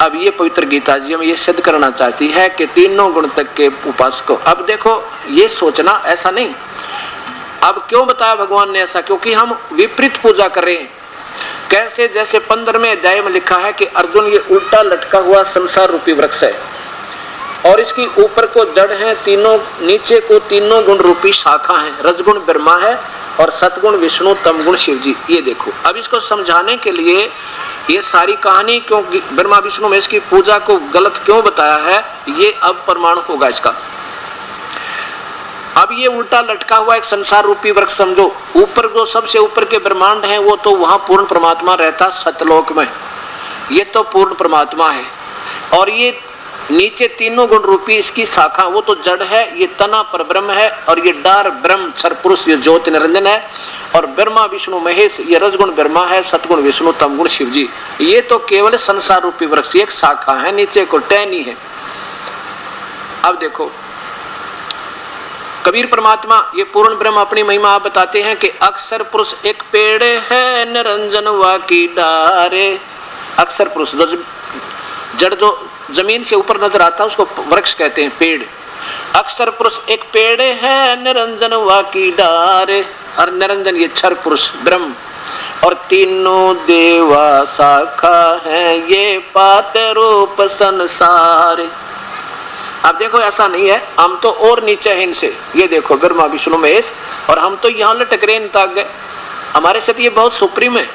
अब ये पवित्र गीता जी में ये सिद्ध करना चाहती है कि तीनों गुण तक के उपासकों। अब देखो ये सोचना ऐसा नहीं, अब क्यों बताया भगवान ने ऐसा, क्योंकि हम विपरीत पूजा कर रहे हैं। कैसे, जैसे 15वें अध्याय में लिखा है कि अर्जुन ये उल्टा लटका हुआ संसार रूपी वृक्ष है, और इसकी ऊपर को जड़ है तीनों, नीचे को तीनों गुण रूपी शाखा है, रजगुण ब्रह्मा है, और सतगुण विष्णु, तमगुण शिव जी। ये देखो, अब इसको समझाने के लिए ये सारी कहानी क्यों ब्रह्मा विष्णु महेश की पूजा को गलत क्यों बताया है, ये अब प्रमाण होगा इसका। अब ये उल्टा लटका हुआ एक संसार रूपी वृक्ष समझो, ऊपर जो सबसे ऊपर के ब्रह्मांड है वो तो वहां पूर्ण परमात्मा रहता सतलोक में, ये तो पूर्ण परमात्मा है। और ये नीचे तीनों गुण रूपी इसकी शाखा, वो तो जड़ है, ये तना पर ब्रह्म है, और ये डार ब्रह्म क्षर पुरुष ये ज्योति निरंजन है, और ब्रह्मा विष्णु महेश ये रजगुण ब्रह्मा है, सतगुण विष्णु, तमगुण शिव जी। ये तो केवल संसार रूपी वृक्ष एक शाखा है, नीचे को टहनी है। अब देखो कबीर परमात्मा ये पूर्ण ब्रह्म अपनी महिमा आप बताते हैं कि अक्षर पुरुष एक पेड़ है, निरंजन वा की डारे। अक्षर पुरुष जड़ जो जमीन से ऊपर नजर आता है उसको वृक्ष कहते हैं, पेड़। अक्षर पुरुष एक पेड़ है, निरंजन वा की डारे, और निरंजन ये क्षर पुरुष ब्रह्म, और तीनों देवा शाखा है, ये पाते रूप संसार। अब देखो ऐसा नहीं है, हम तो और नीचे हैं इनसे, ये देखो ब्रह्मा विष्णु महेश, और हम तो यहाँ लटक रहे इन तक गए, हमारे साथ ये बहुत सुप्रीम है।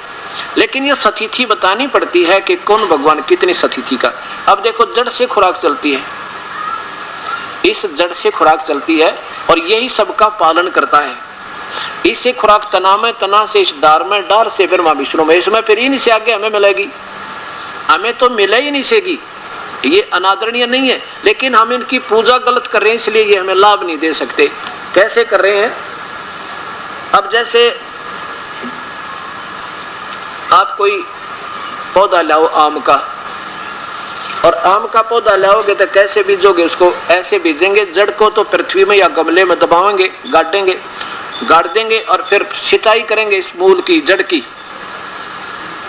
लेकिन ये सतिथि बतानी पड़ती है कि कौन भगवान कितनी सतिथि का। अब देखो जड़ से खुराक चलती है, इस जड़ से खुराक चलती है, और यही सबका पालन करता है। इससे खुराक तना में, तना से इस डार में, डार से ब्रह्मा विष्णु महेश में, फिर इनसे आगे हमें मिलेगी, हमें तो मिले ही नहीं सेगी। ये अनादरणीय नहीं है, लेकिन हम इनकी पूजा गलत कर रहे हैं, इसलिए ये हमें लाभ नहीं दे सकते। कैसे कर रहे हैं, अब जैसे आप कोई पौधा लाओ आम का, और आम का पौधा लाओगे तो कैसे बीजोगे उसको, ऐसे बीजेंगे, जड़ को तो पृथ्वी में या गमले में दबाएंगे, गाड़ेंगे, गाड़ देंगे, और फिर सिंचाई करेंगे इस मूल की, जड़ की,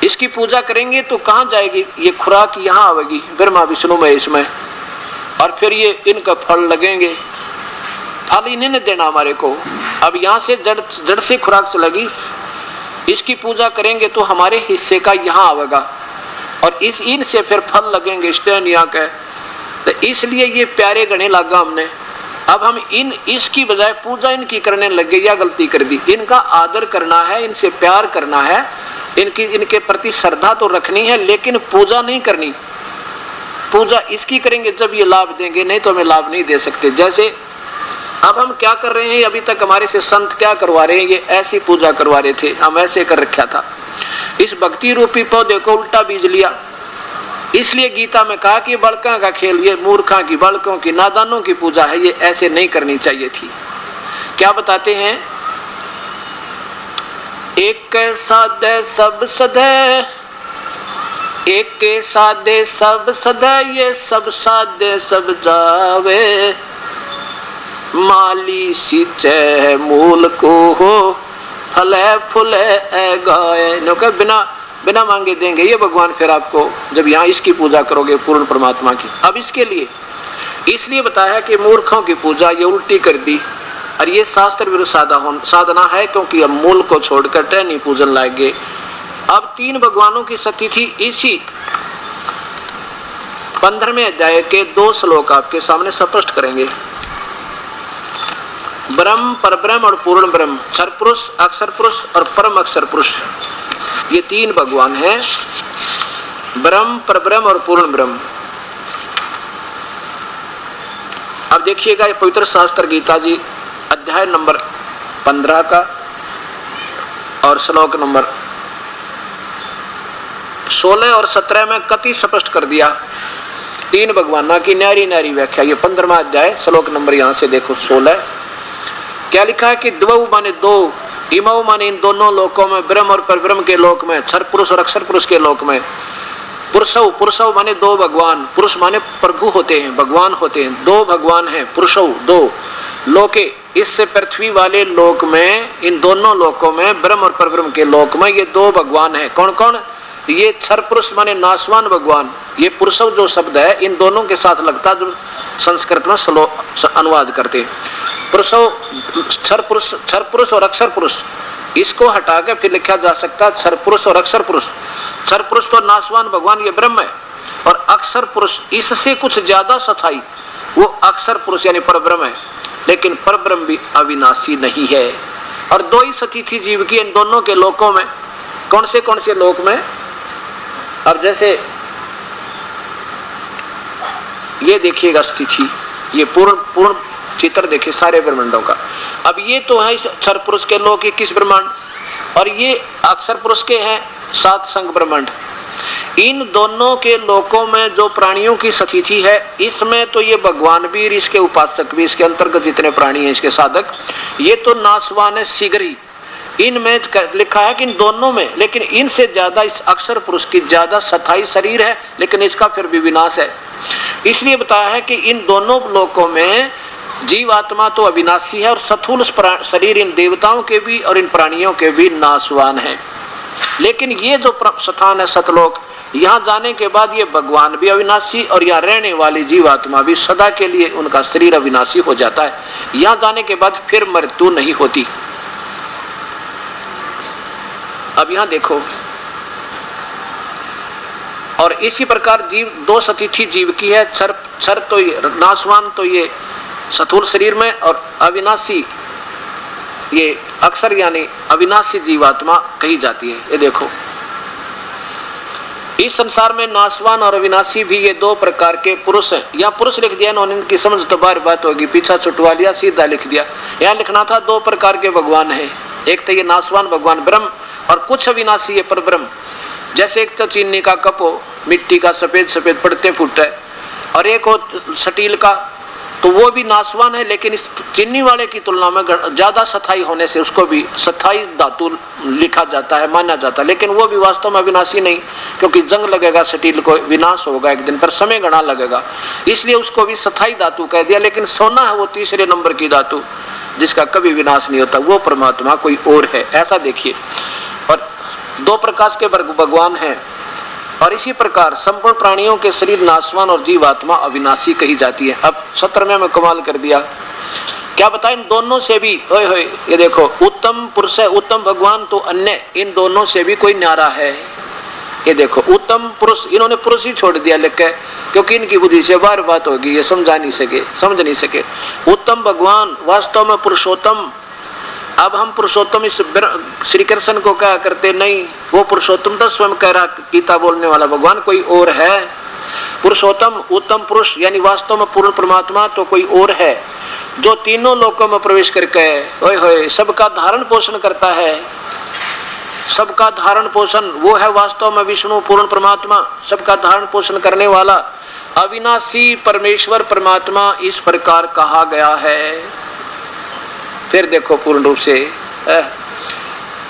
इसकी पूजा करेंगे तो कहाँ जाएगी ये खुराक, यहाँ आएगी ब्रह्मा विष्णु महेश में, और फिर ये इनका फल लगेंगे, फल इन्हें ने देना हमारे को। अब यहाँ से जड़ से खुराक चलेगी, इसकी पूजा करेंगे तो हमारे हिस्से का यहाँ आवेगा और इनसे फिर फल लगेंगे स्टेनिया के। तो इसलिए ये प्यारे गणे लगा हमने। अब हम इसकी बजाय पूजा इनकी करने लग गए, या गलती कर दी। इनका आदर करना है, इनसे प्यार करना है, इनके प्रति श्रद्धा तो रखनी है, लेकिन पूजा नहीं करनी। पूजा इसकी करेंगे जब ये लाभ देंगे, नहीं तो हमें लाभ नहीं दे सकते। जैसे अब हम क्या कर रहे हैं, अभी तक हमारे से संत क्या करवा रहे हैं, ये ऐसी पूजा करवा रहे थे, हम ऐसे कर रखा था। इस भक्ति रूपी पौधे को उल्टा बीज लिया। इसलिए गीता में कहा कि बालकों का खेल, ये मूर्खों की, बालकों की, नादानों की पूजा है, ये ऐसे नहीं करनी चाहिए थी। क्या बताते हैं, एक साधे सब सदे, एक के साधे सब सदे, ये सब साधे सब जावे, माली सींचे मूल को हो, फले फूले गाए। बिना मांगे देंगे ये भगवान फिर आपको, जब यहाँ इसकी पूजा करोगे पूर्ण परमात्मा की। अब इसके लिए इसलिए बताया कि मूर्खों की पूजा ये उल्टी कर दी, और ये शास्त्र विरुद्ध साधना है, क्योंकि अब मूल को छोड़कर टहनी पूजन लाएंगे। अब 3 भगवानों की सती थी। इसी 15वें अध्याय के 2 श्लोक आपके सामने स्पष्ट करेंगे। ब्रह्म, परब्रह्म और पूर्ण ब्रह्म, क्षर पुरुष, अक्षर पुरुष और परम अक्षर पुरुष, ये 3 भगवान हैं, ब्रह्म, परब्रह्म और पूर्ण ब्रह्म। अब देखिएगा ये पवित्र शास्त्र गीता जी अध्याय नंबर 15 का और श्लोक नंबर 16 और 17 में कति स्पष्ट कर दिया 3 भगवानों की न्यारी न्यारी व्याख्या। ये 15वां अध्याय श्लोक नंबर यहाँ से देखो 16, क्या लिखा है कि द्वौ माने 2, इमौ माने इन दोनों लोकों में, ब्रह्म और परब्रह्म के लोक में, क्षर पुरुष और अक्षर पुरुष के लोक में, पुरुषौ, पुरुषौ माने 2 भगवान, पुरुष माने प्रभु होते हैं, भगवान होते हैं, 2 भगवान हैं, पुरुषौ 2 लोके, इससे पृथ्वी वाले लोक में, इन दोनों लोकों में, ब्रह्म और परब्रह्म के लोक में ये 2 भगवान हैं। कौन कौन? ये क्षर पुरुष माने नाशवान भगवान, ये पुरुषौ जो शब्द है इन दोनों के साथ लगता, जो संस्कृत में अनुवाद करते। पुरुषौ, क्षर पुरुष और अक्षर पुरुष, इसको हटा के फिर लिखा जा सकता है क्षर पुरुष और अक्षर पुरुष। क्षर पुरुष तो नाशवान भगवान ये ब्रह्म है, और अक्षर पुरुष इससे कुछ ज्यादा सथाई वो अक्षर पुरुष यानी परब्रह्म है, लेकिन परब्रह्म भी अविनाशी नहीं है। और 2 ही सती थी जीव की इन दोनों के लोकों में। कौन से लोक में? अब जैसे ये देखिएगा स्थिति, ये पूर्ण चित्र देखिए सारे ब्रह्मांडों का। अब ये तो है क्षर पुरुष के लोक 21 ब्रह्मांड, और ये अक्षर पुरुष के हैं 7 संग ब्रह्मांड। इन दोनों के लोकों में जो प्राणियों की स्थिति है, इसमें तो ये भगवान भी, इसके उपासक भी, इसके अंतर्गत जितने प्राणी हैं, इसके साधक, ये तो नाशवान है शीघ्र ही। इनमें लिखा है कि इन दोनों में, लेकिन इनसे ज्यादा इस अक्षर पुरुष की ज्यादा स्थायी शरीर है, लेकिन इसका फिर भी विनाश है। इसलिए बताया है कि इन दोनों लोकों में जीवात्मा तो अविनाशी है, और स्थूल शरीर इन देवताओं के भी और इन प्राणियों के भी नाशवान है। लेकिन ये जो स्थान है सतलोक, यहाँ जाने के बाद ये भगवान भी अविनाशी, और यहाँ रहने वाली जीवात्मा भी सदा के लिए उनका शरीर अविनाशी हो जाता है। यहाँ जाने के बाद फिर मृत्यु नहीं होती। अब यहाँ देखो, और इसी प्रकार जीव 2 स्थिति जीव की है। क्षर तो ये नाशवान, तो ये स्थूल शरीर में, और अविनाशी ये अक्षर यानी अविनाशी जीवात्मा कही जाती है। ये देखो, इस संसार में नाशवान और अविनाशी भी ये 2 प्रकार के पुरुष हैं। यहाँ पुरुष लिख दिया इन्होंने, इनकी समझ तो बार बात होगी, पीछा छुटवा लिया, सीधा लिख दिया। यहाँ लिखना था 2 प्रकार के भगवान है, एक तो ये नाशवान भगवान ब्रह्म, और कुछ अविनाशी है परब्रह्म। जैसे एक तो चीनी का कप हो, मिट्टी का सफेद सफेद पड़ते फूटता है, और एक हो स्टील का, तो वो भी नाशवान है, लेकिन इस चीनी वाले की तुलना में ज्यादा स्थायी होने से उसको भी स्थायी धातु लिखा जाता है, माना जाता है। लेकिन वो भी वास्तव में अविनाशी नहीं, क्योंकि जंग लगेगा, स्टील को विनाश होगा एक दिन पर, समय घना लगेगा, इसलिए उसको भी स्थायी धातु कह दिया। लेकिन सोना है वो 3रे नंबर की धातु, जिसका कभी विनाश नहीं होता, वो परमात्मा कोई और है, ऐसा देखिए। और 2 प्रकार के भगवान हैं, और इसी प्रकार संपूर्ण प्राणियों के शरीर नाशवान और जीवात्मा अविनाशी कही जाती है। अब 17वें में कमाल कर दिया, क्या बताया, इन दोनों से भी ओए होए, ये देखो उत्तम पुरुष है, उत्तम भगवान तो अन्य, इन दोनों से भी कोई न्यारा है। ये देखो उत्तम पुरुष, इन्होंने पुरुष ही छोड़ दिया लिख के, क्योंकि इनकी बुद्धि से बार बात होगी, ये समझ नहीं सके। उत्तम भगवान वास्तव में पुरुषोत्तम। अब हम पुरुषोत्तम इस श्री कृष्ण को क्या करते, नहीं, वो पुरुषोत्तम तो स्वयं कह रहा, गीता बोलने वाला भगवान कोई और है। पुरुषोत्तम उत्तम पुरुष यानी वास्तव में पूर्ण परमात्मा तो कोई और है, जो तीनों लोकों में प्रवेश करके ओए होए सबका धारण पोषण करता है। सबका धारण पोषण वो है वास्तव में विष्णु पूर्ण परमात्मा, सबका धारण पोषण करने वाला अविनाशी परमेश्वर परमात्मा इस प्रकार कहा गया है। फिर देखो पूर्ण रूप से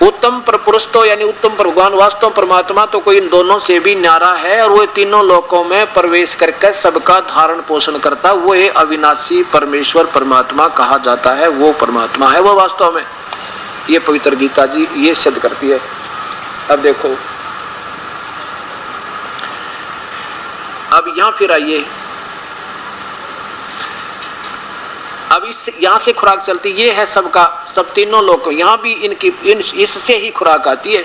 उत्तम पुरुष तो यानी उत्तम भगवान वास्तव परमात्मा तो कोई इन दोनों से भी न्यारा है, और वो तीनों लोकों में प्रवेश करके सबका धारण पोषण करता, वो है अविनाशी परमेश्वर परमात्मा कहा जाता है, वो परमात्मा है वो वास्तव में। ये पवित्र गीता जी ये सिद्ध करती है। अब देखो, अब यहां फिर आइए, अब इस यहां से खुराक चलती, ये है सबका, सब तीनों लोग, यहां भी इनकी इससे ही खुराक आती है।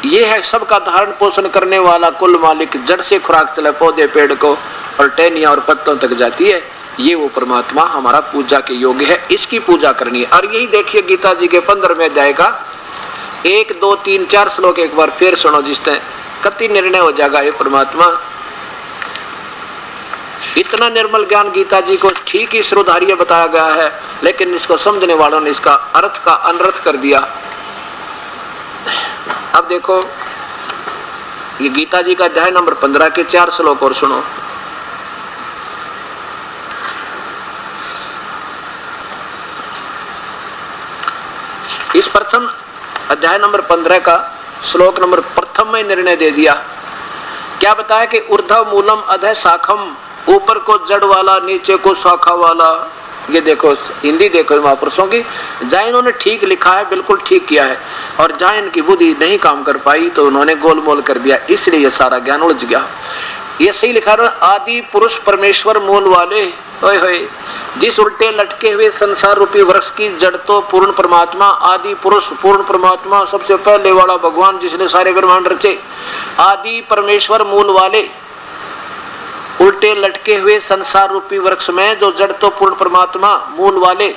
ये है सबका धारण पोषण करने वाला कुल मालिक, जड़ से खुराक चले पौधे पेड़ को और टहनियां और पत्तों तक जाती है। ये वो परमात्मा हमारा पूजा के योग्य है, इसकी पूजा करनी है। और यही देखिए गीता जी के 15वें अध्याय का 1, 2, 3, 4 श्लोक एक बार फिर सुनो, जिससे कति निर्णय हो जाएगा। ये परमात्मा इतना निर्मल ज्ञान गीता जी को ठीक ही श्रोधार्य बताया गया है, लेकिन इसको समझने वालों ने इसका अर्थ का अनर्थ कर दिया। अब देखो ये गीता जी का अध्याय नंबर 15 के 4 श्लोक और सुनो। इस प्रथम अध्याय नंबर 15 का श्लोक नंबर प्रथम में निर्णय दे दिया। क्या बताया कि ऊर्ध्व मूलम अधः शाखम, ऊपर को जड़ वाला नीचे को शाखा वाला। ये देखो हिंदी देखो महापुरुषों की, जहाँ इन्होंने ठीक लिखा है बिल्कुल ठीक किया है, और जहाँ इनकी बुद्धि नहीं काम कर पाई तो उन्होंने गोलमोल कर दिया, इसलिए ये सारा ज्ञान उलझ गया। ये सही लिखा रहा, आदि पुरुष परमेश्वर मूल वाले, ओए होए, जिस उल्टे लटके हुए संसार रूपी वृक्ष की जड़ तो पूर्ण परमात्मा, आदि पुरुष पूर्ण परमात्मा, सबसे पहले वाला भगवान जिसने सारे ब्रह्मांड रचे, आदि परमेश्वर मूल वाले, उल्टे लटके हुए संसार रूपी वृक्ष में जो जड़ तो पूर्ण परमात्मा मूल वाले,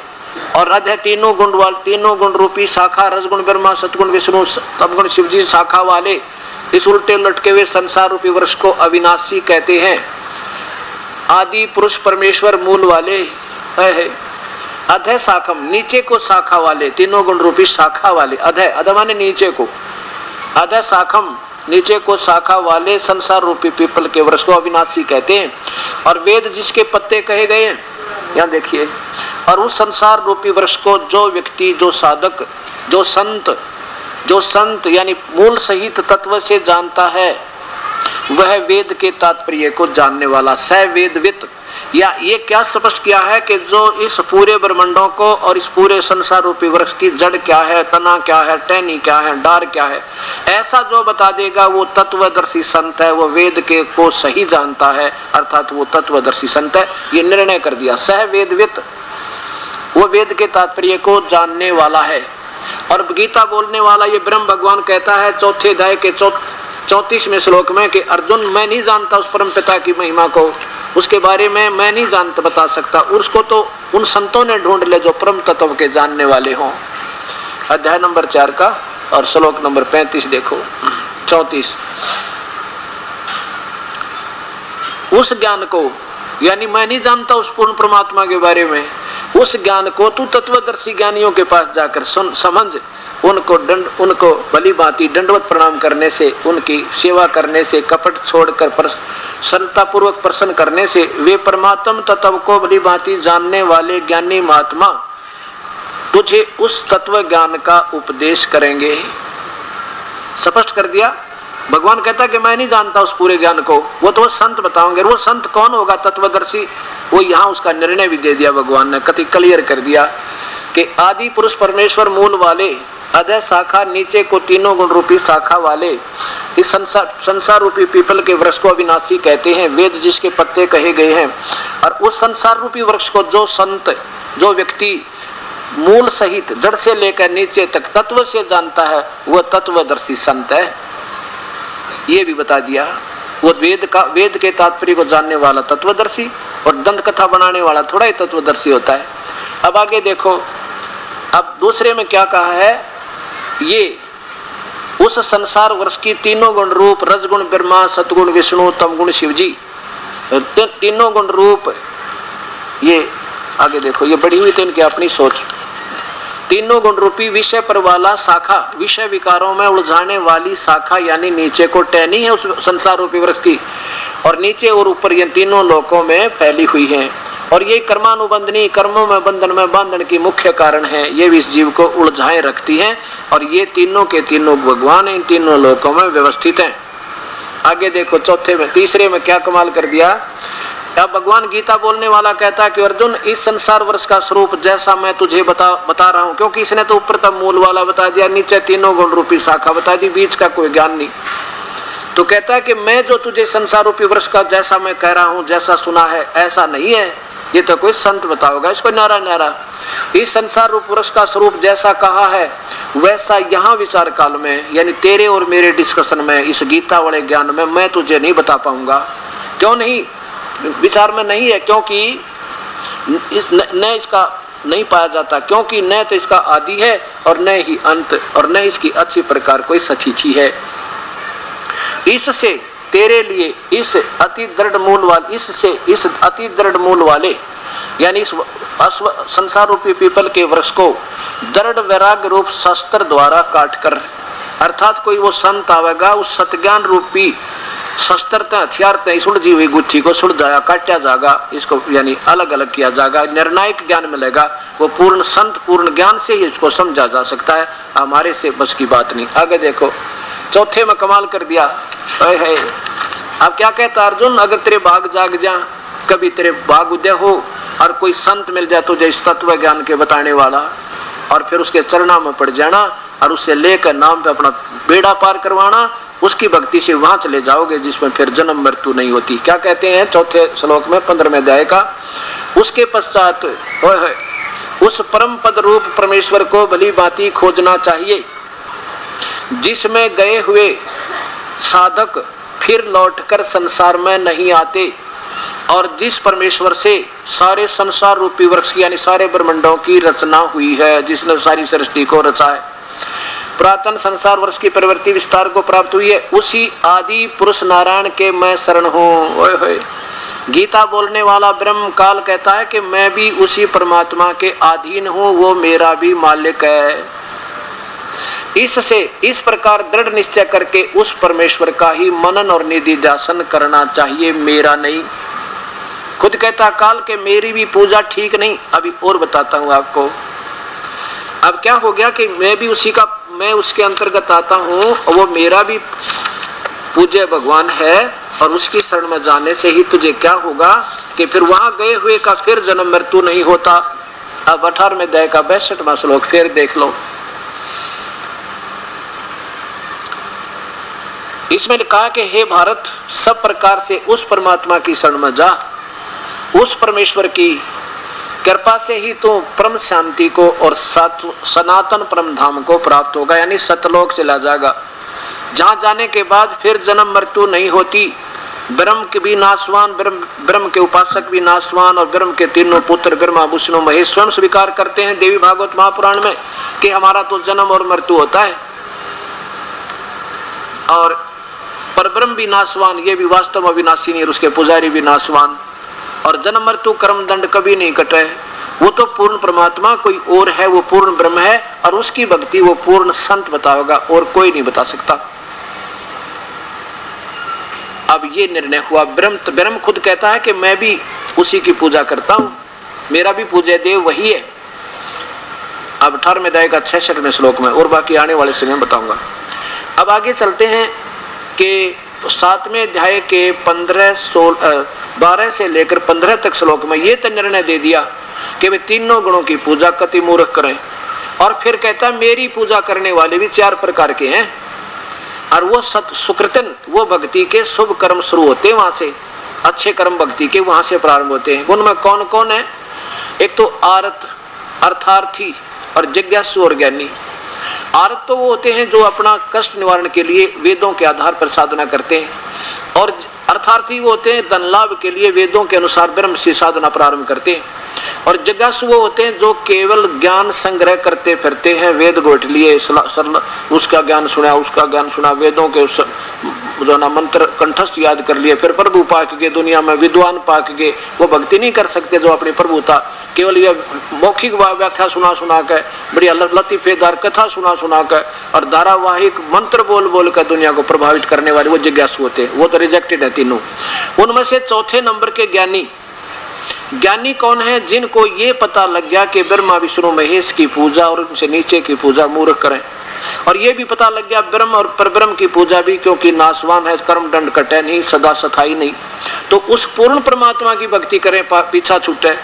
और रज है तीनों गुण रूपी शाखा, रजगुण ब्रह्मा, सतगुण विष्णु, तमगुण शिव जी शाखा वाले, इस उल्टे लटके हुए संसार रूपी वृक्ष को अविनाशी कहते हैं। आदि पुरुष परमेश्वर मूल वाले है। अधः शाखम, नीचे को शाखा वाले, तीनों गुण रूपी शाखा वाले, अधः माने नीचे को, अधः शाखम नीचे को शाखा वाले संसार रूपी पीपल के वृक्ष को अविनाशी कहते हैं। और वेद जिसके पत्ते कहे गए हैं, यहाँ देखिए, और उस संसार रूपी वृक्ष को जो व्यक्ति, जो साधक, जो संत यानी मूल सहित तत्व से जानता है, वह वेद के तात्पर्य को जानने वाला स वेदवित। या ये क्या स्पष्ट किया है कि जो इस पूरे ब्रह्मांडों को और इस पूरे संसार रूपी वृक्ष की जड़ क्या है, तना क्या है, टहनी क्या है, डार क्या है, ऐसा जो बता देगा वो तत्वदर्शी संत है, वो वेद के को सही जानता है, अर्थात वो तत्वदर्शी संत है। ये निर्णय कर दिया, सह वेदवित, वो वेद के तात्पर्य को जानने वाला है। और गीता बोलने वाला ये ब्रह्म भगवान कहता है 4थे अध्याय के 34वें श्लोक में कि अर्जुन, मैं नहीं जानता उस परम पिता की महिमा को, उसके बारे में मैं नहीं जानता, बता सकता, उसको तो उन संतों ने ढूंढ ले जो परम तत्व के जानने वाले हों। अध्याय नंबर 4 का और श्लोक नंबर 35 देखो, 34। उस ज्ञान को, यानी मैं नहीं जानता उस पूर्ण परमात्मा के बारे में, उस ज्ञान को तू तत्वदर्शी ज्ञानियों के पास जाकर सुन, समझ, उनको भली भांति दंडवत प्रणाम करने से, उनकी सेवा करने से, कपट छोड़कर सरलता पूर्वक प्रसन्न करने से, वे परमात्म तत्व को भली भांति जानने वाले ज्ञानी महात्मा तुझे उस तत्व ज्ञान का उपदेश करेंगे। स्पष्ट कर दिया। भगवान कहता कि मैं नहीं जानता उस पूरे ज्ञान को, वो तो संत बताओगे। वो संत कौन होगा? तत्वदर्शी। वो यहाँ उसका निर्णय भी दे दिया भगवान ने, कति क्लियर कर दिया कि आदि पुरुष परमेश्वर मूल वाले, अधः शाखा नीचे को तीनों गुण रूपी शाखा वाले, इस संसार रूपी पीपल के वृक्ष को अविनाशी कहते हैं, वेद जिसके पत्ते कहे गए हैं। और उस संसार रूपी वृक्ष को जो संत जो व्यक्ति मूल सहित जड़ से लेकर नीचे तक तत्व से जानता है वह तत्वदर्शी संत है। ये भी बता दिया। वो वेद के तात्पर्य को जानने वाला तत्वदर्शी और दंत कथा बनाने वाला थोड़ा ही तत्वदर्शी होता है। अब आगे देखो, अब दूसरे में क्या कहा है, ये उस संसार वर्ष की तीनों गुण रूप रजगुण ब्रह्मा, सतगुण विष्णु, तमगुण शिवजी, तीनों गुण रूप, ये आगे देखो, ये बढ़ी हुई तो इनकी अपनी सोच। तीनों गुण रूपी विषय पर वाला शाखा, विषय विकारों में उलझाने वाली शाखा, यानी नीचे को टहनी है उस संसार रूपी वृक्ष की, और नीचे और ऊपर ये तीनों लोकों में फैली हुई है। और ये कर्मानुबंधनी, कर्मों में बंधन में बांधन की मुख्य कारण है। ये भी इस जीव को उलझाए रखती है और ये तीनों के तीनों भगवान इन तीनों लोकों में व्यवस्थित हैं। आगे देखो, चौथे में, तीसरे में क्या कमाल कर दिया। अब भगवान गीता बोलने वाला कहता है कि अर्जुन, इस संसार वर्ष का स्वरूप जैसा मैं तुझे बता रहा हूं, क्योंकि इसने तो ऊपर तक मूल वाला बता दिया, नीचे तीनों गुण रूपी शाखा बता दी, बीच का कोई ज्ञान नहीं। तो कहता है कि मैं जो तुझे संसार रूपी वृक्ष का जैसा मैं कह रहा हूं, जैसा सुना है ऐसा नहीं है, ये तो कोई संत बताओगा इसको न्यारा न्यारा। इस संसार रूप वृक्ष का स्वरूप जैसा कहा है वैसा यहाँ विचार काल में, यानी तेरे और मेरे डिस्कशन में, इस गीता वाले ज्ञान में मैं तुझे नहीं बता पाऊंगा। क्यों नहीं विचार में नहीं है? क्योंकि न इसका नहीं पाया जाता, क्योंकि न तो इसका आदि है और न ही अंत, और न इसकी अच्छी प्रकार कोई सचीची है। इससे तेरे लिए इस अति दृढ़ मूल वाले यानी इस संसार रूपी पीपल के वृक्ष को दृढ़ वैराग्य रूप शस्त्र द्वारा काट कर, अर्थात कोई वो संत आवेगा उस सतज्ञान रूपी शस्त्र हथियार सुलझी हुई गुत्थी को सुलझाया काटा जाएगा, इसको यानी अलग अलग किया जाएगा, निर्णायक ज्ञान मिलेगा। वो पूर्ण संत पूर्ण ज्ञान से ही इसको समझा जा सकता है, हमारे से बस की बात नहीं। आगे देखो, चौथे में कमाल कर दिया है। अब क्या कहता अर्जुन, अगर तेरे भाग जाग जा, कभी तेरे भाग उदय हो और कोई संत मिल जाए तुझे इस तत्व ज्ञान के बताने वाला, और फिर उसके चरणों में पड़ जाना और उससे लेकर नाम पे अपना बेड़ा पार करवाना, उसकी भक्ति से वहां चले जाओगे जिसमें फिर जन्म मृत्यु नहीं होती। क्या कहते हैं चौथे श्लोक में 15वें अध्याय का, उसके पश्चात उस परम पद रूप परमेश्वर को भली भांति खोजना चाहिए जिसमें गए हुए साधक फिर लौटकर संसार में नहीं आते, और जिस परमेश्वर से सारे संसार रूपी वृक्ष की यानी सारे ब्रह्मांडों की रचना हुई है, जिसने सारी सृष्टि को रचा है, पुरातन संसार वर्ष की प्रवृत्ति विस्तार को प्राप्त हुई है, उसी आदि पुरुष नारायण के मैं शरण हूँ। गीता बोलने वाला ब्रह्म काल कहता है कि मैं भी उसी परमात्मा के अधीन हूँ, वो मेरा भी मालिक है। इससे इस प्रकार दृढ़ निश्चय करके उस परमेश्वर का ही मनन और निधिध्यासन करना चाहिए, मेरा नहीं। खुद कहता काल के मेरी भी पूजा ठीक नहीं। अभी और बताता हूँ आपको। अब क्या हो गया कि मैं उसके अंतर्गत आता हूँ, और वो मेरा भी पूज्य भगवान है, और उसकी शरण में जाने से ही तुझे क्या होगा कि फिर वहां गए हुए का फिर जन्म मृत्यु नहीं होता। अब 18वें अध्याय का 62वां श्लोक फिर देख लो। इसमें कहा कि हे भारत, सब प्रकार से उस परमात्मा की शरण में जा, उस परमेश्वर की कृपा से ही तो परम शांति को और सनातन परम धाम को प्राप्त होगा, यानी सतलोक चला जाएगा, जहां जाने के बाद फिर जन्म मृत्यु नहीं होती। ब्रह्म के भी नाशवान, ब्रह्म के उपासक भी नाशवान, और ब्रह्म के तीनों पुत्र ब्रह्मा विष्णु महेश स्वयं स्वीकार करते हैं देवी भागवत महापुराण में कि हमारा तो जन्म और मृत्यु होता है। और परब्रह्म भी नाशवान, ये भी वास्तव में अविनाशी नहीं, और उसके पुजारी भी नाशवान, और जन्म मृत्यु कर्म दंड कभी नहीं कटे। वो तो पूर्ण परमात्मा कोई और है, वो पूर्ण ब्रह्म है, और उसकी भक्ति वो पूर्ण संत बताएगा, और कोई नहीं बता सकता। अब ये निर्णय हुआ। ब्रह्म खुद कहता है कि मैं भी उसी की पूजा करता हूं, मेरा भी पूज्य देव वही है। अब 18वें अध्याय का 66वें श्लोक में, और बाकी आने वाले समय बताऊंगा। अब आगे चलते हैं कि 7वें अध्याय के 12 से लेकर 15 तक श्लोक में ये तो निर्णय दे दिया कि वे तीनों गुणों की पूजा कति मूर्ख करें, और फिर कहता है मेरी पूजा करने वाले भी 4 प्रकार के हैं, और वो सुकृतन, वो भक्ति के शुभ कर्म शुरू होते हैं, वहां से अच्छे कर्म भक्ति के वहां से प्रारंभ होते हैं। उनमें कौन कौन है? एक तो आरत अर्थार्थी और जिज्ञासु और ज्ञानी। आरत तो वो होते हैं जो अपना कष्ट निवारण के लिए वेदों के आधार पर साधना करते हैं, और अर्थार्थी वो होते हैं धन लाभ के लिए वेदों के अनुसार ब्रह्म से साधना प्रारंभ करते हैं, और जिज्ञासु वो होते हैं जो केवल ज्ञान संग्रह करते फिरते हैं, वेद गोठ लिए उसका ज्ञान सुना, उसका ज्ञान सुना, वेदों के जो ना मंत्र कंठस्थ याद कर लिए, फिर प्रभु पाक के दुनिया में विद्वान पाक के वो भक्ति नहीं कर सकते जो अपनी प्रभु था, केवल ये मौखिक व्याख्या सुना सुना कर, बढ़िया लतीफेदार कथा सुना सुना कर और धारावाहिक मंत्र बोल बोल कर दुनिया को प्रभावित करने वाले वो जिज्ञासु होते हैं, वो तो रिजेक्टेड है तीनों। उनमें से चौथे नंबर के ज्ञानी, ज्ञानी कौन है? जिनको ये पता लग गया कि ब्रह्मा विष्णु महेश की पूजा और उनसे नीचे की पूजा मूर्ख करें, और ये भी पता लग गया ब्रह्म और परब्रह्म की पूजा भी क्योंकि नाशवान है, कर्म दंड कटे नहीं, सदा सथाई नहीं, तो उस पूर्ण परमात्मा की भक्ति करें, पीछा छूटे।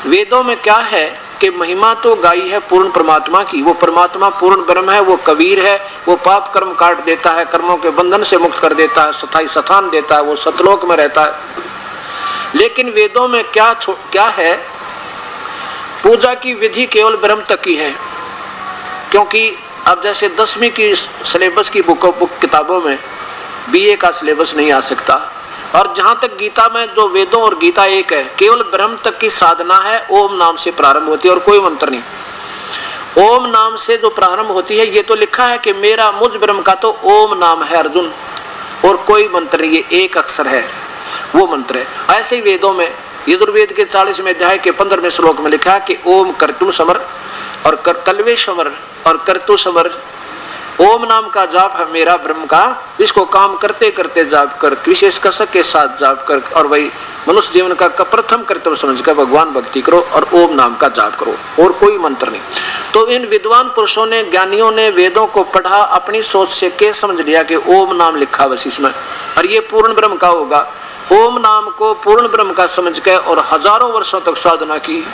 वेदों में क्या है कि महिमा तो गाई है पूर्ण परमात्मा की, वो परमात्मा पूर्ण ब्रह्म है, वो कबीर है, वो पाप कर्म काट देता है, कर्मों के बंधन से मुक्त कर देता है, सथाई सथान देता है, वो सतलोक में रहता है। लेकिन वेदों में क्या है? पूजा की विधि केवल ब्रह्म तक की है, क्योंकि अब जैसे 10वीं की सिलेबस की बुक किताबों में बीए का सिलेबस नहीं आ सकता, और जहां तक गीता में जो वेदों और गीता एक है, केवल ब्रह्म तक की साधना है, ओम नाम से प्रारंभ होती है और कोई मंत्र नहीं। ओम नाम से जो प्रारंभ होती है, ये तो लिखा है कि मेरा मुझ ब्रह्म का तो ओम नाम है अर्जुन, और कोई मंत्र नहीं, ये एक अक्षर है, वो मंत्र है। ऐसे ही वेदों में यजुर्वेद के 40वें अध्याय के 15वें श्लोक में लिखा है कि ओम कर्तुम समर और कलवे समर और कर्तु समर, ओम नाम का जाप है मेरा ब्रह्म का, इसको काम करते करते जाप कर, विशेष कसक के साथ जाप कर, और वही मनुष्य जीवन का प्रथम कर्तव्य समझकर भगवान भक्ति करो और ओम नाम का जाप करो, और कोई मंत्र नहीं। तो इन विद्वान पुरुषों ने, ज्ञानियों ने वेदों को पढ़ा, अपनी सोच से के समझ लिया कि ओम नाम लिखा बस इसमें, और ये पूर्ण ब्रह्म का होगा। ओम नाम को पूर्ण ब्रह्म का समझ के और हजारों वर्षों तक साधना की,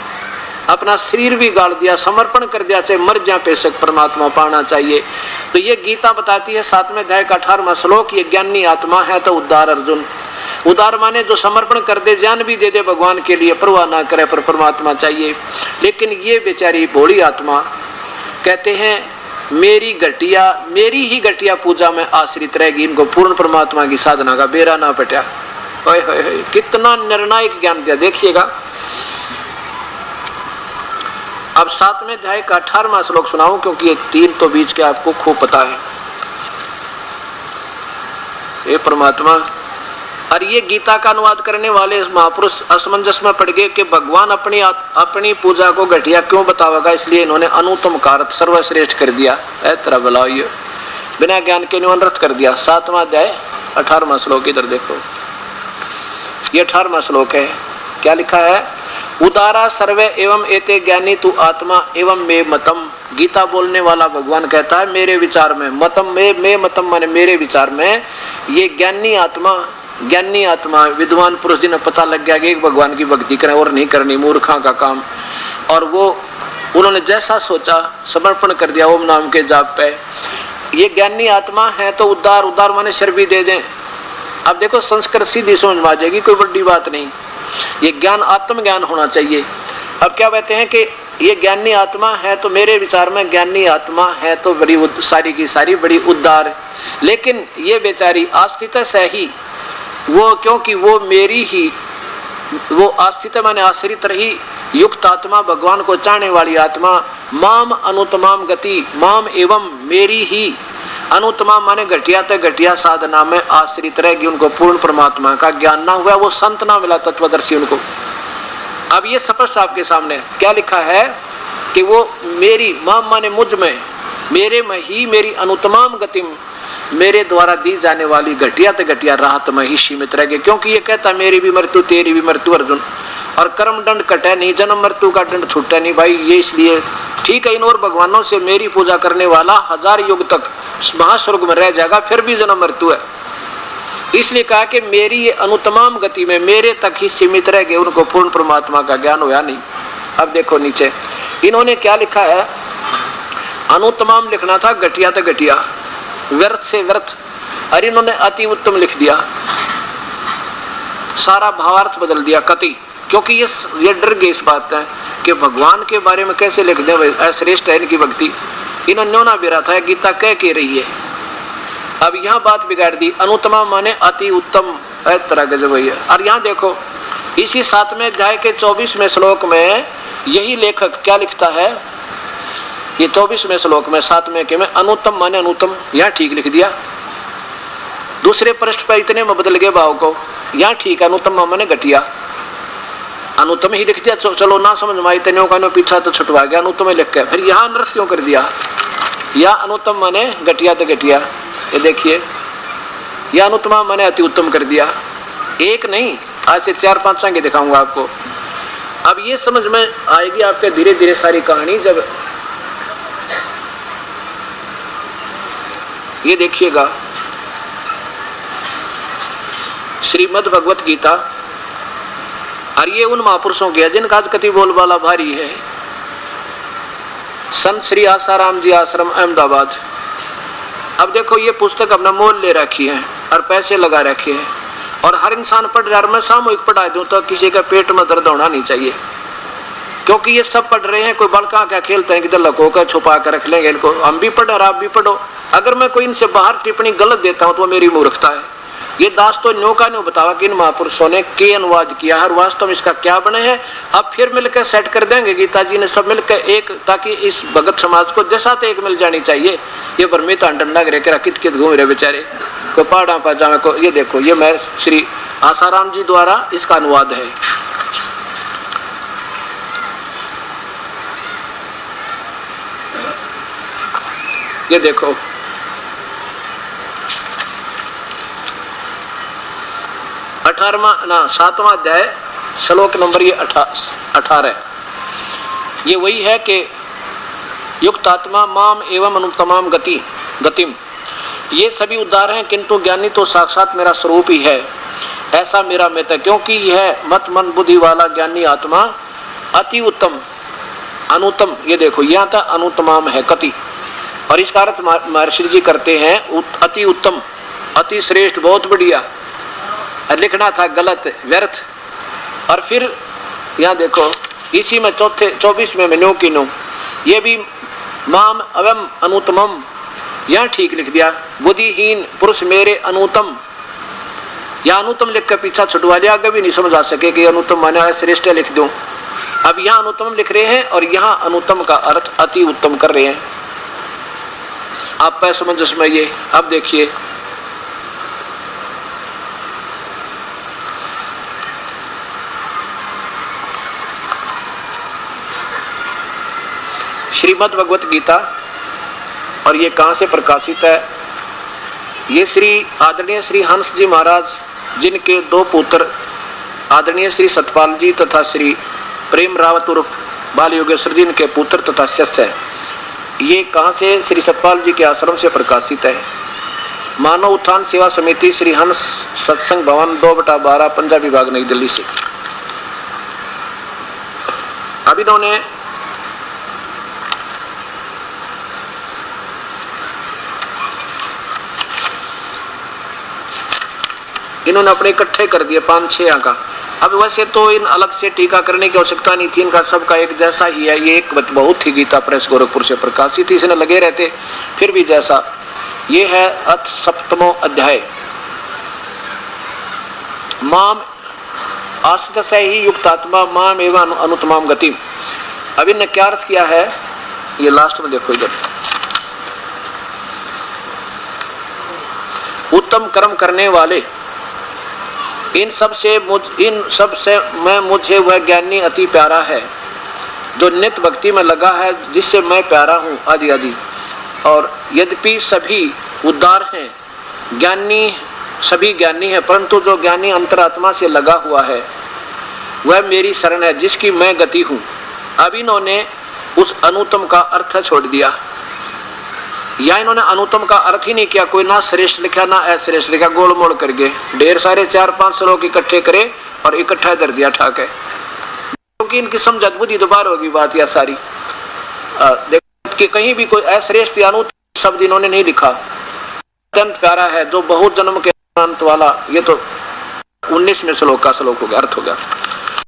अपना शरीर भी गाड़ दिया, समर्पण कर दिया, चाहे मर जाए पेशक परमात्मा पाना चाहिए। तो ये गीता बताती है 7वें अध्याय का 18वां श्लोक, ये ज्ञानी आत्मा है तो उद्धार अर्जुन। उदार माने जो समर्पण कर दे, जान भी दे दे भगवान के लिए, परवाह ना करे पर परमात्मा चाहिए। लेकिन ये बेचारी भोली आत्मा कहते हैं मेरी घटिया, मेरी ही घटिया पूजा में आश्रित रहेगी, इनको पूर्ण परमात्मा की साधना का बेरा ना पटा। कितना निर्णायक ज्ञान दिया, देखिएगा। अब 7वें अध्याय का 18वां श्लोक सुनाऊं, क्योंकि ये 3 तो बीच के आपको खूब पता है। ये परमात्मा, और ये गीता का अनुवाद करने वाले महापुरुष असमंजस में पड़ गए कि भगवान अपनी पूजा को घटिया क्यों बतावेगा, इसलिए इन्होंने अनुत्तम कारक सर्वश्रेष्ठ कर दिया। तरह बुलाओ, ये बिना ज्ञान के निवनरत कर दिया। 7वां अध्याय 18वां श्लोक, इधर देखो, ये 18वां श्लोक है। क्या लिखा है? उदारा सर्वे एवं एते ज्ञानी तू आत्मा एवं मे मतम। गीता बोलने वाला भगवान कहता है मेरे विचार में, मतम में मतम माने मेरे विचार में, ये ज्ञानी आत्मा विद्वान पुरुष जिन्हें पता लग गया कि एक भगवान की भक्ति करें और नहीं करनी मूर्खा का काम, और वो उन्होंने जैसा सोचा समर्पण कर दिया ओम नाम के जाप पे, ये ज्ञानी आत्मा है तो उद्धार माने शर भी दे दें। अब देखो संस्कृत सीधी समझ में आ जाएगी, कोई बड़ी बात नहीं। ये ज्ञान आत्मज्ञान होना चाहिए। अब क्या कहते हैं कि ये ज्ञानी आत्मा है तो मेरे विचार में ज्ञानी आत्मा है तो बड़ी सारी की सारी बड़ी उद्धार, लेकिन ये बेचारी आस्थित से ही वो, क्योंकि वो मेरी ही, वो आस्थित माने आश्रित रही युक्त आत्मा, भगवान को चाहने वाली आत्मा, माम अनुतमाम गति, माम एवं मेरी ही अनुत्तमा माने घटिया ते घटिया साधना में आश्रित रहेगी, उनको पूर्ण परमात्मा का ज्ञान ना हुआ, वो संत ना मिला तत्वदर्शी उनको। अब ये स्पष्ट आपके सामने क्या लिखा है कि वो मेरी, माम माने मुझ में, मेरे में ही मेरी अनुत्तमाम गति, मेरे द्वारा दी जाने वाली घटिया ते घटिया राहत में ही सीमित रहेगी, क्योंकि ये कहता मेरी भी मृत्यु तेरी भी मृत्यु अर्जुन, और कर्म दंड कटे नहीं, जन्म मृत्यु का दंड छूटे नहीं भाई। ये इसलिए ठीक है, इन और भगवानों से मेरी पूजा करने वाला 1000 युग तक महास्वर्ग में रह जाएगा, फिर भी जन्म मृत्यु है। इसलिए कहा कि मेरी ये अनुतमाम गति में मेरे तक ही सीमित रह गए, उनको पूर्ण परमात्मा का ज्ञान होया नहीं। अब देखो नीचे इन्होंने क्या लिखा है, अनुतमाम लिखना था घटिया तो घटिया, व्यर्थ से व्यर्थ, और इन्होंने अति उत्तम लिख दिया, सारा भावार्थ बदल दिया, कति क्योंकि ये डर गए इस बात है कि भगवान के बारे में कैसे लिख दें, अश्रेष्ठ है इनकी भक्ति। इन्होंने न्योना भी रहा था गीता कह के रही है। अब यहाँ बात बिगाड़ दी, अनुत्तमा माने अति उत्तम, तरह गजब है। और यहाँ देखो इसी 7वें अध्याय के 24वें श्लोक में यही लेखक क्या लिखता है, ये 24वें श्लोक में 7वें के में अनुत्तम माने अनुत्तम, यहाँ ठीक लिख दिया। दूसरे पृष्ठ पर इतने में बदल गए भाव को, यहाँ ठीक अनुत्तम माने घटिया, अनुत्तम ही लिख दिया। चलो ना समझ में आई तेनों का पीछा तो छुटवा गया, अनुत्तम लिख के फिर यहाँ नर्स क्यों कर दिया, या अनुत्तम माने घटिया तो घटिया। ये देखिए यह अनुत्तमा माने अति उत्तम कर दिया। एक नहीं, आज से 4-5 आगे दिखाऊंगा आपको। अब ये समझ में आएगी आपके धीरे धीरे सारी कहानी। जब ये देखिएगा श्रीमद् भगवत गीता, और ये उन महापुरुषों की है जिनका आज कति बोलबाला भारी है। संत श्री आसाराम जी आश्रम अहमदाबाद। अब देखो ये पुस्तक अपना मोल ले रखी है और पैसे लगा रखे हैं, और हर इंसान पढ़ रहा है। मैं सामूहिक पढ़ा दूं तो किसी का पेट में दर्द होना नहीं चाहिए, क्योंकि ये सब पढ़ रहे हैं। कोई बड़का क्या खेलते हैं कि लको कर छुपा कर रख लेंगे इनको, हम भी पढ़े और आप भी पढ़ो। अगर मैं कोई इनसे बाहर टिप्पणी गलत देता हूं तो मेरी मूर्खता है। ये दास तो न्यो का न्यो बतावा कि इन महापुरुषों ने के अनुवाद किया है और वास्तव में इसका क्या बने हैं। अब फिर मिलकर सेट कर देंगे गीता जी ने सब मिलकर एक, ताकि इस भगत समाज को दिशा तो एक मिल जानी चाहिए। ये परमित डंडा गिरे कित कित घूम रहे बेचारे को पहाड़ा पाजामे को। ये देखो ये मैं श्री आसाराम जी द्वारा इसका अनुवाद है। ये देखो 7वां अध्याय श्लोक नंबर ये 18। ये वही है कि युक्त आत्मा माम एवं अनुत्तमाम गतिम। ये सभी उद्धार हैं, किंतु ज्ञानी तो साक्षात मेरा स्वरूप ही है, ऐसा मेरा मत है। क्योंकि यह मत मन बुद्धि वाला ज्ञानी आत्मा अति उत्तम अनुत्तम, ये देखो यहाँ था अनुत्तमाम है कति, और इसका अर्थ महर्षि जी करते हैं अति उत्तम, अति श्रेष्ठ, बहुत बढ़िया। लिखना था गलत, व्यर्थ। और फिर यहाँ देखो इसी में 24वें में नो की नो, ये भी माम अवम अनुत्तमम, यहाँ ठीक लिख दिया। बुद्धिहीन पुरुष मेरे अनुत्तम, या अनुत्तम लिख कर पीछा छुटवा लिया, आगे भी नहीं समझ आ सके कि अनुत्तम माना श्रेष्ठ लिख दूं। अब यहाँ अनुत्तम लिख रहे हैं और यहाँ अनुत्तम का अर्थ अति उत्तम कर रहे हैं। आप पे समझ में ये। अब देखिए श्रीमद् भगवत गीता, और ये कहाँ से प्रकाशित है? ये श्री आदरणीय श्री हंस जी महाराज, जिनके 2 पुत्र आदरणीय श्री सतपाल जी तथा श्री प्रेम रावत उर्फ बाल योगेश्वर जी, इनके पुत्र तथा शिष्य है। ये कहाँ से? श्री सतपाल जी के आश्रम से प्रकाशित है। मानव उत्थान सेवा समिति, श्री हंस सत्संग भवन, 2/12, पंजाब विभाग, नई दिल्ली से। अब इन्होंने अपने इकट्ठे कर दिए 5-6 का। अब वैसे तो इन अलग से टीका करने की आवश्यकता नहीं थी, इनका सबका एक जैसा ही है। ये एक बहुत ही गीता प्रेस गोरखपुर से प्रकाशित थी, इसने लगे रहते फिर भी जैसा। ये है अथ 7वां अध्याय, माम आश्रित से ही युक्त आत्मा माम एवं अनुत्तमाम गति। अब इन्हें क्या अर्थ किया है, ये लास्ट में देखो इधर, उत्तम कर्म करने वाले, इन सब से मैं मुझे वह ज्ञानी अति प्यारा है जो नित्य भक्ति में लगा है, जिससे मैं प्यारा हूँ, आदि आदि। और यद्यपि सभी उद्धार हैं, ज्ञानी सभी ज्ञानी है, परंतु जो ज्ञानी अंतरात्मा से लगा हुआ है वह मेरी शरण है, जिसकी मैं गति हूँ। अब इन्होंने उस अनुत्तम का अर्थ छोड़ दिया, या इन्होंने अनुत्तम का अर्थ ही नहीं किया। कोई ना श्रेष्ठ लिखा ना अश्रेष्ठ लिखा, गोल मोड़ करके ढेर सारे 4-5 श्लोक इकट्ठे करे और इकट्ठा कर दिया ठाक है, क्योंकि इनकी समझ बुद्धि दोबारा होगी बात या सारी। देखो कि कहीं भी कोई अश्रेष्ठ या अनुत्तम शब्द इन्होंने नहीं लिखा। अत्यंत प्यारा है जो बहुत जन्म के अंत वाला, ये तो 19वें श्लोक का श्लोक हो गया, अर्थ हो गया।